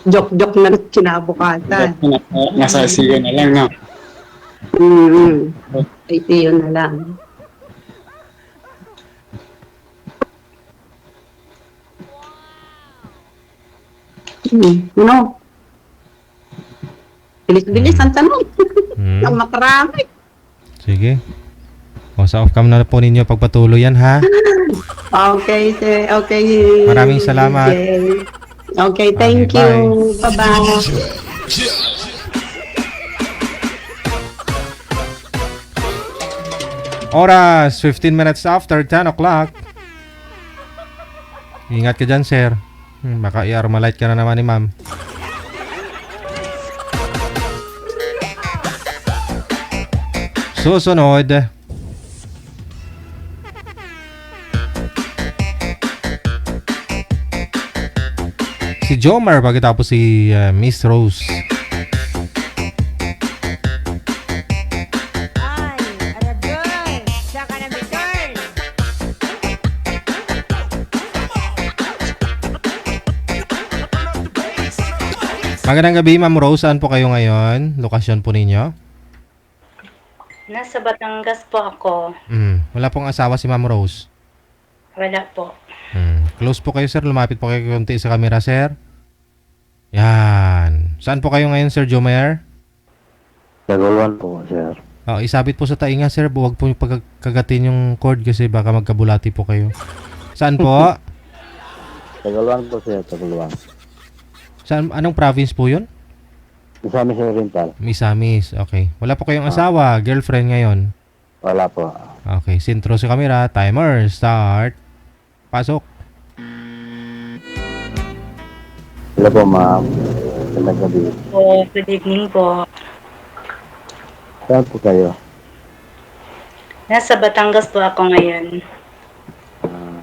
S11: joke-joke na kinabukasan.
S12: Nasa ICU na lang, no?
S11: ICU na lang. Ano? Bilis-bilis ang tanong. Ang makarami.
S1: Sige. O, sa off-cam na po ninyo pagpatuloy yan, ha?
S11: Okay, sir. Okay.
S1: Maraming salamat.
S11: Okay, thank you. Bye-bye.
S1: Oras, 15 minutes after 10 o'clock. Ingat ka dyan, sir. Baka i-armalite ka na naman ni ma'am. Susunod. Si Jomar pagkatapos si Miss Rose. Magandang gabi, Ma'am Rose. Saan po kayo ngayon? Lokasyon po ninyo?
S14: Nasa Batangas po ako.
S1: Wala pong asawa si Ma'am Rose?
S14: Wala po.
S1: Close po kayo, sir. Lumapit po kayo konti sa camera, sir. Yan. Saan po kayo ngayon, Sir Jomer?
S15: Nagulwan po, sir.
S1: Isabit po sa tainga, sir. Huwag po pagkagatin yung cord kasi baka magkabulati po kayo. Saan po?
S15: Nagulwan po, sir. Nagulwan.
S1: Saan, anong province po yun?
S15: Misamis Oriental.
S1: Misamis, okay. Wala po kayong asawa, girlfriend ngayon?
S15: Wala po.
S1: Okay, sintro sa camera. Timer, start. Pasok.
S15: Hello po, ma'am. Magandang gabi.
S14: Good evening po.
S15: Saan po kayo?
S14: Nasa Batangas po ako ngayon.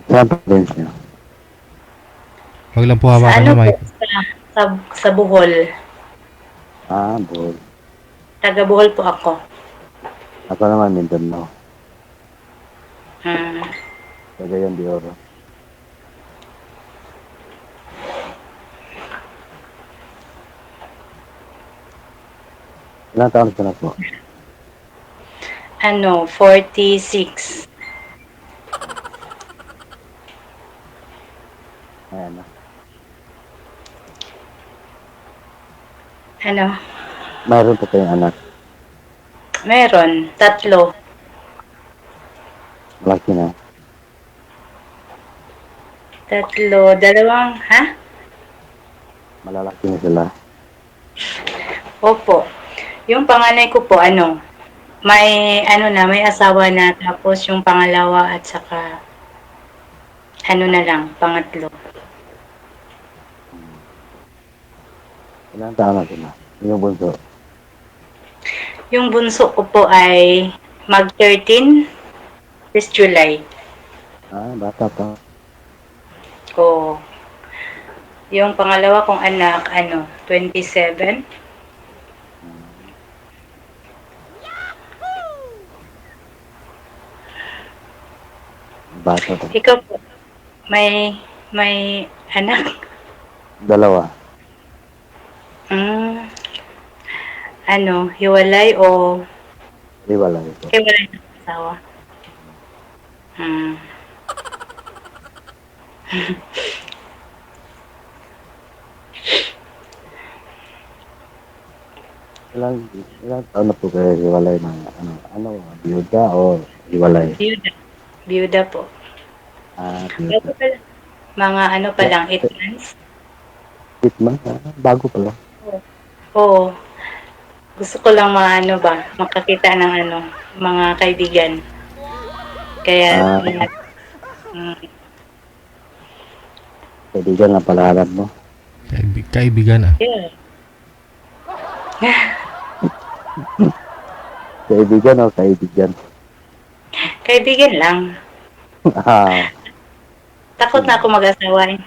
S15: Saan province niyo?
S1: Huwag lang po hawakan
S14: Sa
S1: ng mic.
S14: Sa Bohol.
S15: Bohol.
S14: Taga Bohol po ako.
S15: Ako naman, Mindanao.
S14: Hmm.
S15: Cagayan de Oro. Ilang taon ka na po?
S14: 46.
S15: Ayan na.
S14: Ano?
S15: Mayroon pa kayong anak.
S14: Meron. 3.
S15: Malaki na.
S14: 3. 2, ha?
S15: Malalaki na sila.
S14: Opo. Yung panganay ko po, may may asawa na, tapos yung pangalawa at saka na lang, pangatlo.
S15: Ilang taon na sila? Yung bunso.
S14: Yung bunso ko po ay mag-13 this July.
S15: Bata pa.
S14: O, yung pangalawa kong anak, 27.
S15: Bata pa.
S14: Ikaw po, may anak?
S15: 2.
S14: Hiwalay o
S15: Hiwalay po.
S14: hiwalay ng asawa?
S15: Ilang taon na po kayo hiwalay ng biyuda o hiwalay?
S14: Biyuda po.
S15: Biyuda.
S14: Mga pa lang, 8 months.
S15: 8 months? Bago pa lang.
S14: Oo. Gusto ko lang makakita ng mga kaibigan. Kaya,
S15: kaibigan na palahanap mo?
S1: Kaibigan ah.
S14: yeah.
S15: Kaibigan o kaibigan?
S14: Kaibigan lang. Takot na ako mag-asawa eh.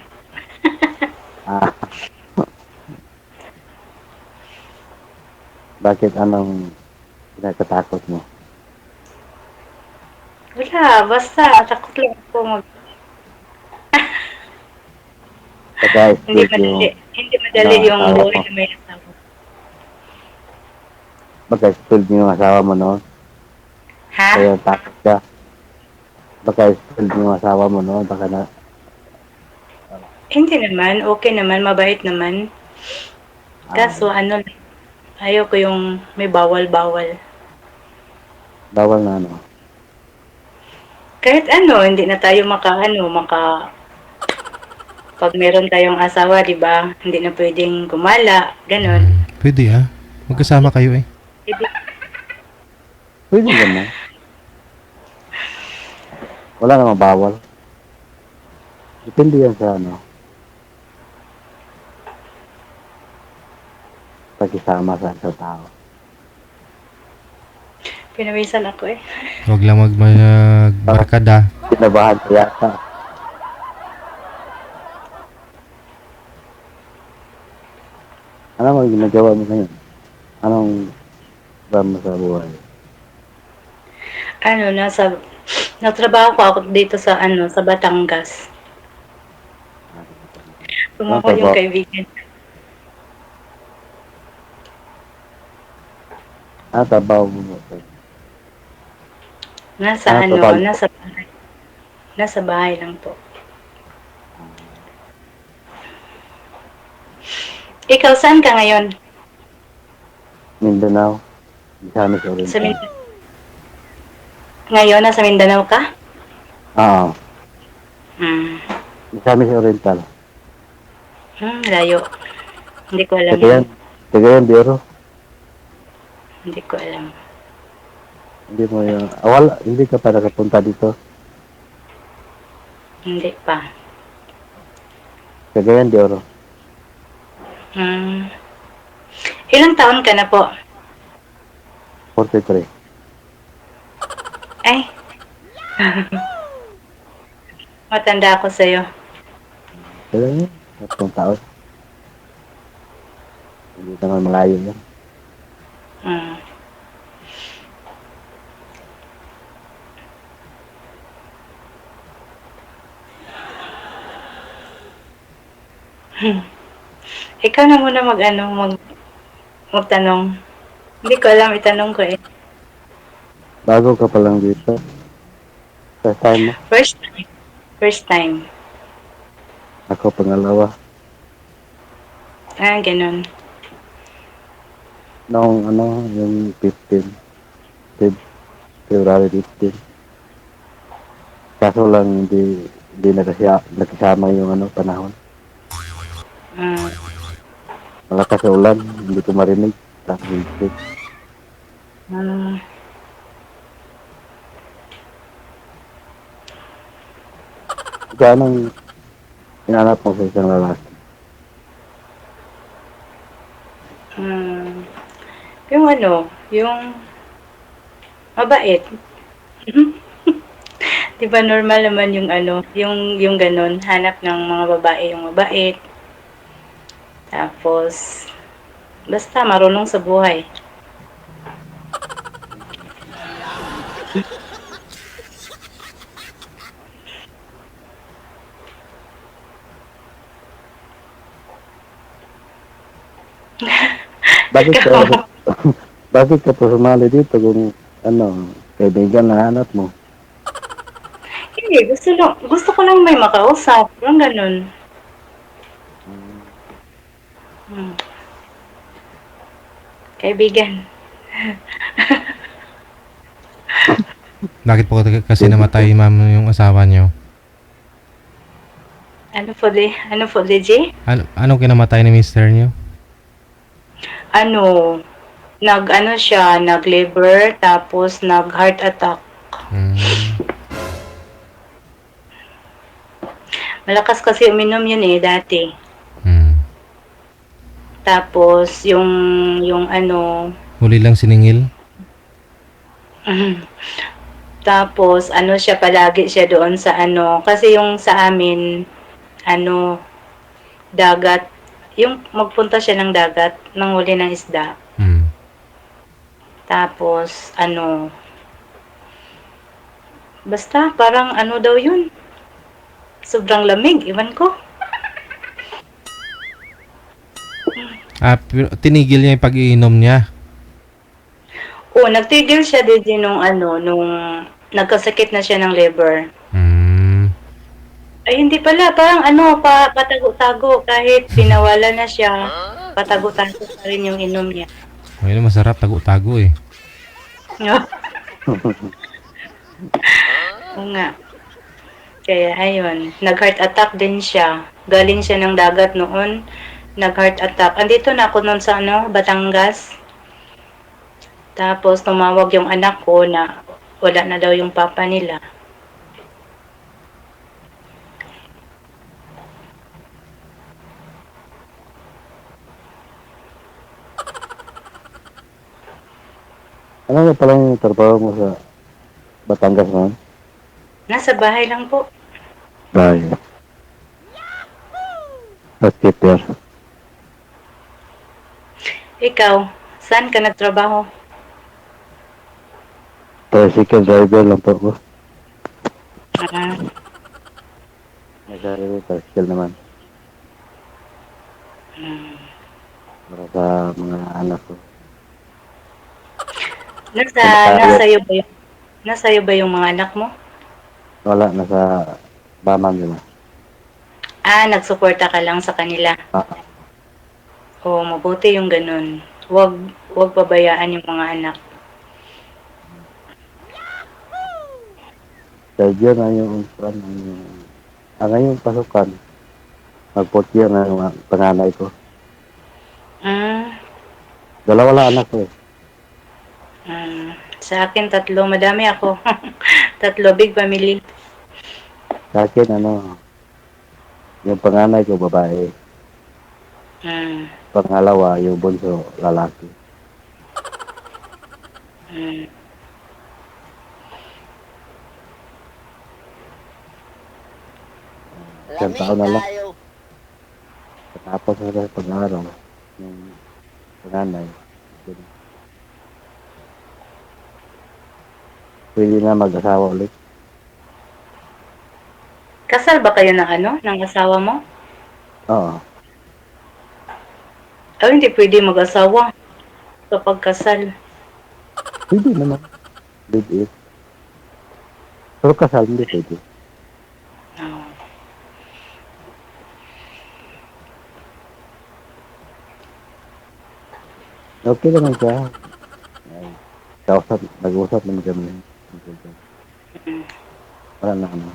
S15: Bakit anong pinakatakot mo?
S14: Wala, basta takot lang ako hindi madali yung buhay na may asawa.
S15: Baka-spoiled yung asawa mo noon?
S14: Ha?
S15: Kaya takot ka? Baka-spoiled yung asawa mo noon? Baka na...
S14: Hindi naman, okay naman, mabait naman. Kaso ayoko yung may bawal-bawal.
S15: Bawal na ano?
S14: Kahit hindi na tayo pag meron tayong asawa, di ba? Hindi na pwedeng gumala, ganon.
S1: Pwede ah. Magkasama kayo eh.
S15: Pwede naman. Wala namang bawal. Depende yan sa pagkisama sa tao.
S14: Pinawisan ako eh.
S1: Huwag lang magbarkada.
S15: Kinabahan ko yata. Ano mo ginagawa mo ngayon? Anong ba mo sa buhay?
S14: Nagtrabaho ko ako dito sa sa Batangas. Tumawag yung kaibigan.
S15: Trabaho mo.
S14: Nasa
S15: trabaho.
S14: Nasa bahay lang po. Ikaw, saan ka ngayon?
S15: Mindanao. Misamis Oriental.
S14: Sa Mindanao. Ngayon, nasa Mindanao ka?
S15: Oo. Misamis Oriental.
S14: Layo. Hindi ko alam.
S15: Cagayan de Oro.
S14: Hindi ko alam.
S15: Hindi mo yun. Hindi ka pa nakapunta dito.
S14: Hindi pa.
S15: Cagayan de Oro.
S14: Ilang taon ka na po?
S15: 43.
S14: Ay. Matanda ako sa'yo.
S15: Kaya yun. 3 taon. Hindi naman malayo yan.
S14: Mm. Ikaw na muna magtanong. Hindi ko alam itanong ko eh.
S15: Bago ka pa lang dito. First time mo.
S14: First time. First time.
S15: Ako pangalawa.
S14: Ganun.
S15: Noong yung 15. February 15. Kaso lang hindi nakasama yung panahon. Malakas sa ulan, hindi ko marinig. Tapos anong inanap mo sa isang lalaki?
S14: Yung mabait. Di ba normal naman yung ganun, hanap ng mga babae yung mabait. Tapos, basta marunong sa buhay.
S15: Bakit ka pa sumali dito kung kaibigan na hanap mo?
S14: Hindi, gusto ko lang may makausap. Yung ganun. Kaibigan.
S1: Bakit po kasi namatay, ma'am, yung asawa niyo?
S14: Ano po, DJ?
S1: Anong kinamatay ni mister niyo?
S14: Nag-liver, tapos nag-heart attack. Malakas kasi uminom yun dati. Tapos,
S1: Huli lang siningil?
S14: Tapos, palagi siya doon sa kasi yung sa amin, dagat, yung magpunta siya ng dagat, manghuli ng isda. Tapos, basta, parang daw yun. Sobrang lamig, iwan ko.
S1: Pero tinigil niya yung pag-iinom niya?
S14: Oo, nagtigil siya din nung nagkasakit na siya ng liver. Ay, hindi pala. Parang patago-tago. Kahit pinawala na siya, patago-tago pa rin yung inom niya.
S1: Ayun, masarap tago-tago eh.
S14: Oo nga. Kaya, ayun. Nag-heart attack din siya. Galing siya ng dagat noon. Nag-heart attack. Andito na ako noon sa Batangas. Tapos, tumawag yung anak ko na wala na daw yung papa nila.
S15: Ano nga pala yung trabaho mo sa Batangas, ma'am?
S14: Nasa bahay lang po.
S15: Bahay. Housekeeper.
S14: Ikaw, saan ka nagtrabaho?
S15: Tricycle driver lang po ako. Nag-aaral tricycle naman. Para sa mga anak ko.
S14: Nasa'yo ba yung mga anak mo?
S15: Wala, nasa Bamang nila.
S14: Nagsuporta ka lang sa kanila. Oo, mabuti yung ganun. Huwag pabayaan yung mga anak.
S15: Kaya na yung ngayong pasukan. Mag-4 year na yung panganay ko. Dalawa lang anak ko eh.
S14: Sa akin, 3. Madami ako. 3, big family.
S15: Sa akin, yung panganay ko, babae. Pangalawa, yung bunso, lalaki. Isang taon na lang. Tapos na pag-aaral, yung panganay. pwede na mag-asawa ulit.
S14: Kasal ba kayo ng ano, ng asawa mo?
S15: Oo.
S14: Ay, hindi pwede mag-asawa kapag kasal.
S15: Pwede naman. Live it. Pero kasal, hindi pwede.
S14: Oh.
S15: Okay naman siya. Ay, nag-usap naman kami. Wala na ano.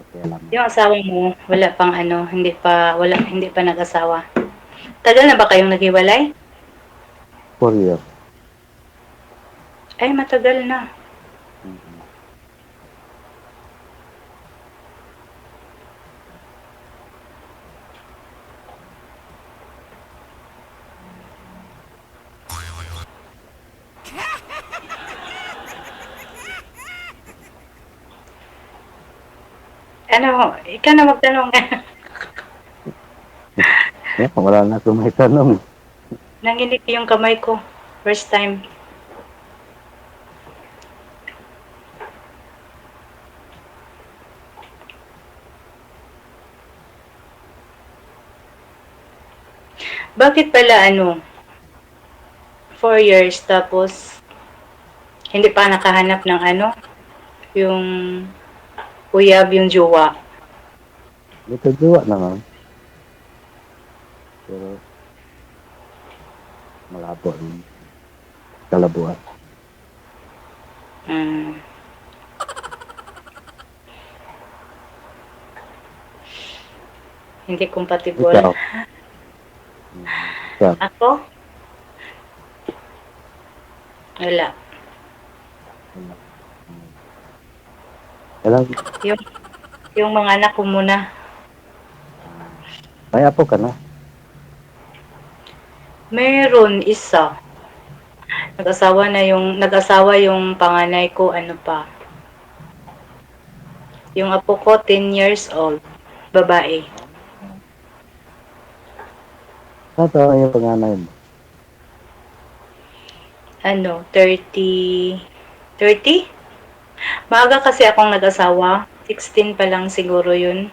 S15: Pakialam.
S14: Yung asawa mo, wala pang ano, hindi pa nag-asawa. Tagal na ba kayong naghiwalay?
S15: 4 years.
S14: Ay, matagal na. Ano, ikaw na magtanong.
S15: Wala na akong may tanong.
S14: Nanginig yung kamay ko. First time. Bakit pala 4 years tapos hindi pa nakahanap ng yung uyab, yung jowa?
S15: May jowa naman. Pero malabo yung kalabuan.
S14: Hindi compatible.
S15: Ikaw?
S14: Ako? Wala. Yung mga anak ko muna.
S15: May apo ka na?
S14: Meron isa. Nag-asawa yung panganay ko, Yung apo ko, 10 years old. Babae.
S15: Ano yung panganay mo?
S14: 30? Maaga kasi akong nag-asawa. 16 pa lang siguro yun.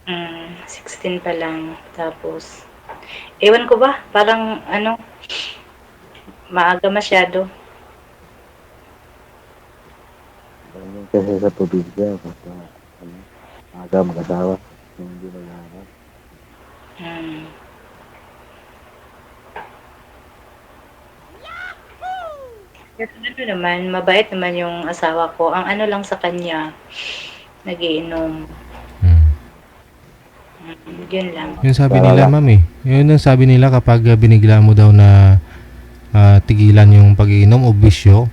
S14: 16 pa lang. Tapos, ewan ko ba? Parang, maaga masyado.
S15: Kasi sa probinsya, basta, maaga mag-asawa. Hindi mag-asawa.
S14: Kasi naman, mabait naman yung asawa ko. Ang lang sa kanya, nagiinom. Yun lang.
S1: Yung sabi nila, ma'am Yun ang sabi nila kapag binigla mo daw na tigilan yung pag-iinom o bisyo,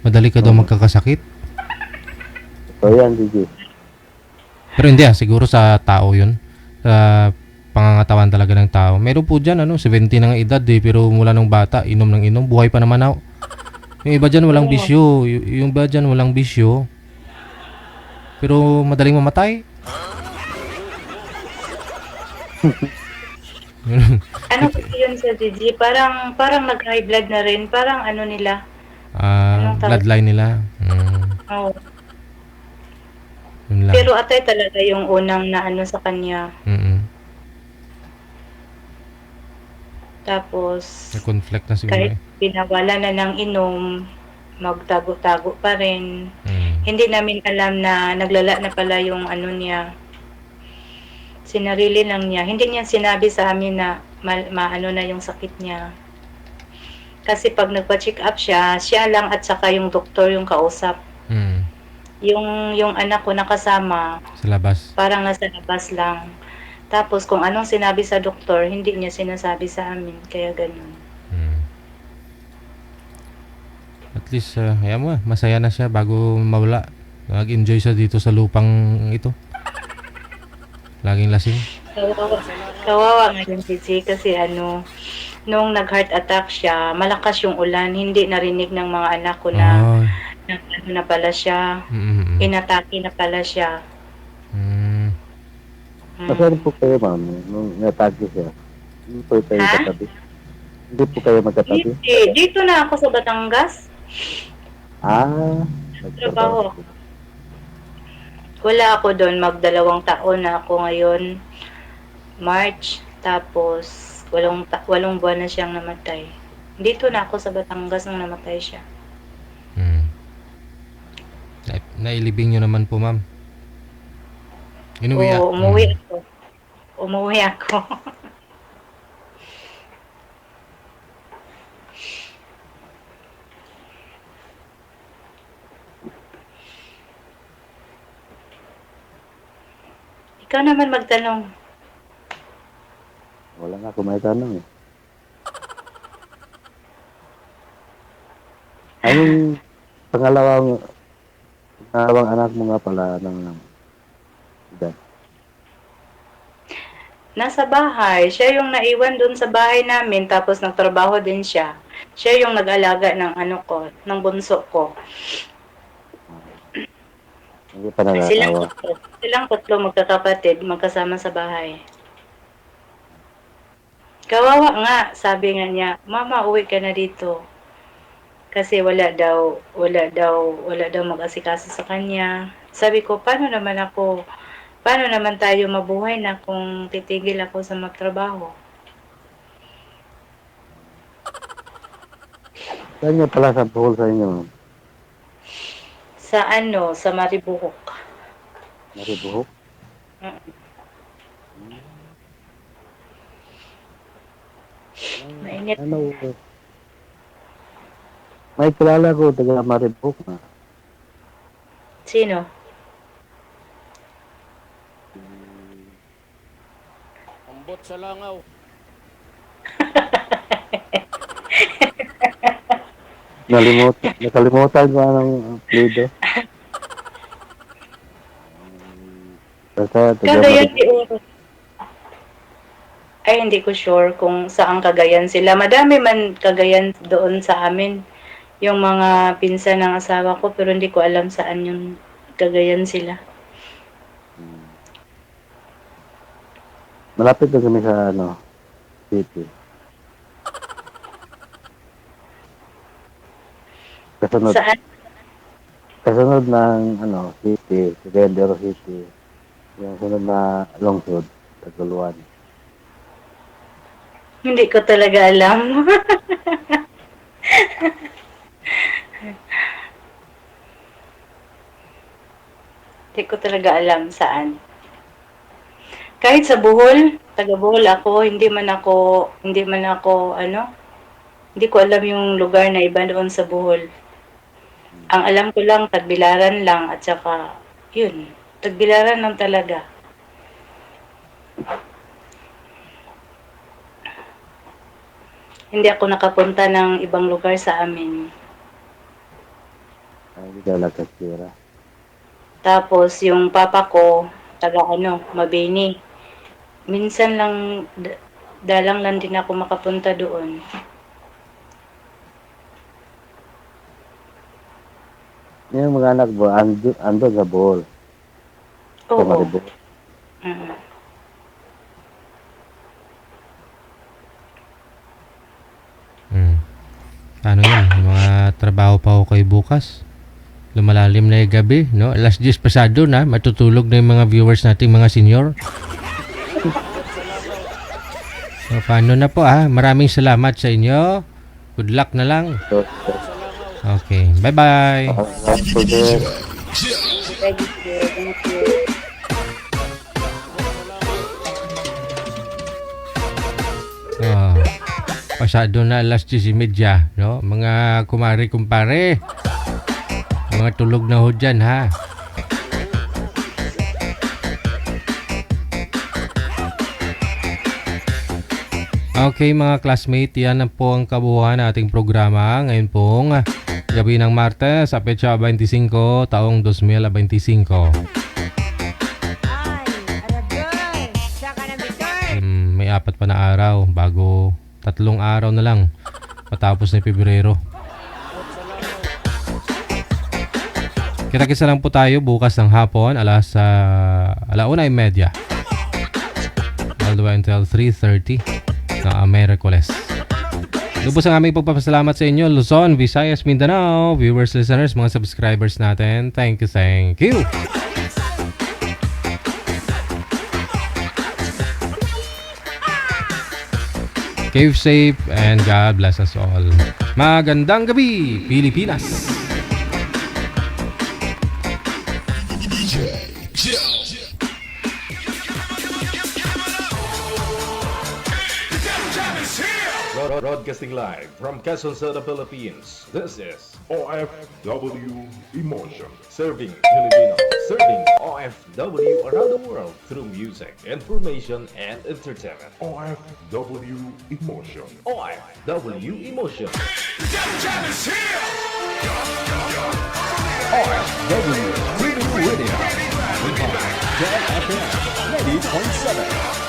S1: madali ka daw magkakasakit.
S15: Yan, DJ.
S1: Pero hindi siguro sa tao yun. Sa pangangatawan talaga ng tao. Meron po dyan, 70 ng edad pero mula nung bata, inom ng inom, buhay pa naman ako. Yung iba dyan walang bisyo. Yung iba dyan walang bisyo. Pero madaling mamatay.
S14: Kasi yun sa Gigi? Parang nag-high blood na rin. Parang nila.
S1: Bloodline nila.
S14: Oo.
S1: Yun lang.
S14: Pero atay talaga yung unang na sa kanya. Tapos,
S1: conflict na siguro.
S14: kahit binawala na ng inom, magtago-tago pa rin. Hindi namin alam na naglala na pala yung niya. Sinarili lang niya. Hindi niya sinabi sa amin na na yung sakit niya. Kasi pag nagpa-check up siya lang at saka yung doktor yung kausap. Yung anak ko nakasama,
S1: Sa labas.
S14: parang nasa labas lang. Tapos kung anong sinabi sa doktor, hindi niya sinasabi sa amin. Kaya ganun.
S1: At least, hayaan mo masaya na siya bago mawala. Nag-enjoy siya dito sa lupang ito. Laging lasing.
S14: Kawawa nga yung Gigi kasi nung nag-heart attack siya, malakas yung ulan, hindi narinig ng mga anak ko na na pala siya, inatake na pala siya.
S15: Nasaan po kayo, ma'am, nung natagi siya? Hindi po kayo katabi? Hindi po kayo magkatabi?
S14: Dito na ako sa Batangas. Trabaho ako. Wala ako doon, mag-2 taon na ako ngayon. March, tapos walong buwan na siyang namatay. Dito na ako sa Batangas nang namatay siya.
S1: Nailibing nyo naman po, ma'am.
S14: Oo, umuwi ako. Umuwi ako. Ikaw naman magtanong.
S15: Wala nga ako may tanong eh. Anong pangalawang anak mo nga pala ng edad?
S14: Nasa bahay. Siya yung naiwan doon sa bahay namin, tapos nagtrabaho din siya. Siya yung nag-alaga ng ng bunso ko.
S15: Hindi pa nag-aawa.
S14: Silang 3 magkakapatid, magkasama sa bahay. Kawawa nga, sabi nga niya, Mama, uwi ka na dito. Kasi wala daw mag-asikaso sa kanya. Sabi ko, paano naman tayo mabuhay na kung titigil ako sa magtrabaho?
S15: Saan niya pala sa buhol sa inyo?
S14: Sa Maribuhok.
S15: Maribuhok?
S14: Mainit.
S15: May kilala ko, taga Maribuhok na.
S14: Sino?
S13: Ambot sa langaw.
S15: Nakalimutan ko anong apelido.
S14: Cagayan de Oro. Ay, hindi ko sure kung saan Cagayan sila. Madami man Cagayan doon sa amin. Yung mga pinsan ng asawa ko, pero hindi ko alam saan yung Cagayan sila.
S15: Malapit na kami sa city.
S14: Saan?
S15: Kasunod ng city, Vendero City. Yung sunod na lungsod, Taguluan.
S14: Hindi ko talaga alam. Hindi ko talaga alam saan. Kahit sa Bohol, taga Bohol ako, hindi ko alam yung lugar na iba doon sa Bohol. Ang alam ko lang, Tagbilaran lang, at saka, yun, Tagbilaran lang talaga. Hindi ako nakapunta ng ibang lugar sa amin.
S15: Hindi ka nagkasira.
S14: Tapos, yung papa ko, Mabini. Minsan lang, dalang lang din ako makapunta doon.
S15: Yung mga anak mo, ando sa Bohol.
S14: Oo.
S15: Sa Maribuhok.
S1: Ano yan? Yung mga trabaho pa ako kayo bukas. Lumalalim na yung gabi, no? Alas 10 pasado na, matutulog na yung mga viewers nating mga senior. So, paano na po Maraming salamat sa inyo. Good luck na lang. Okay, bye-bye. Pasado na alas 10:30, no? Mga kumare-kumpare. Mga tulog na ho dyan, ha? Okay, mga classmate, yan na po ang kabuuan ng ating programa. Ngayon pong gabi ng Martes, sa petsa 25, taong 2025. May 4 pa na araw bago 3 araw na lang matapos na Pebrero. Kita-kisa lang po tayo bukas ng hapon alas 1:30 all the way until 3:30 na Merkules. Lubos ang aming pagpapasalamat sa inyo, Luzon, Visayas, Mindanao, viewers, listeners, mga subscribers natin. Thank you, thank you. Keep safe and God bless us all. Magandang gabi, Pilipinas!
S3: DJ Joe.
S2: Broadcasting live from Quezon City, Philippines. This is OFW Emotion. Serving Filipino. Serving OFW around the world through music, information, and entertainment.
S3: OFW Emotion.
S2: OFW Emotion.
S3: OFW Radio. We are Joy FM 90.7.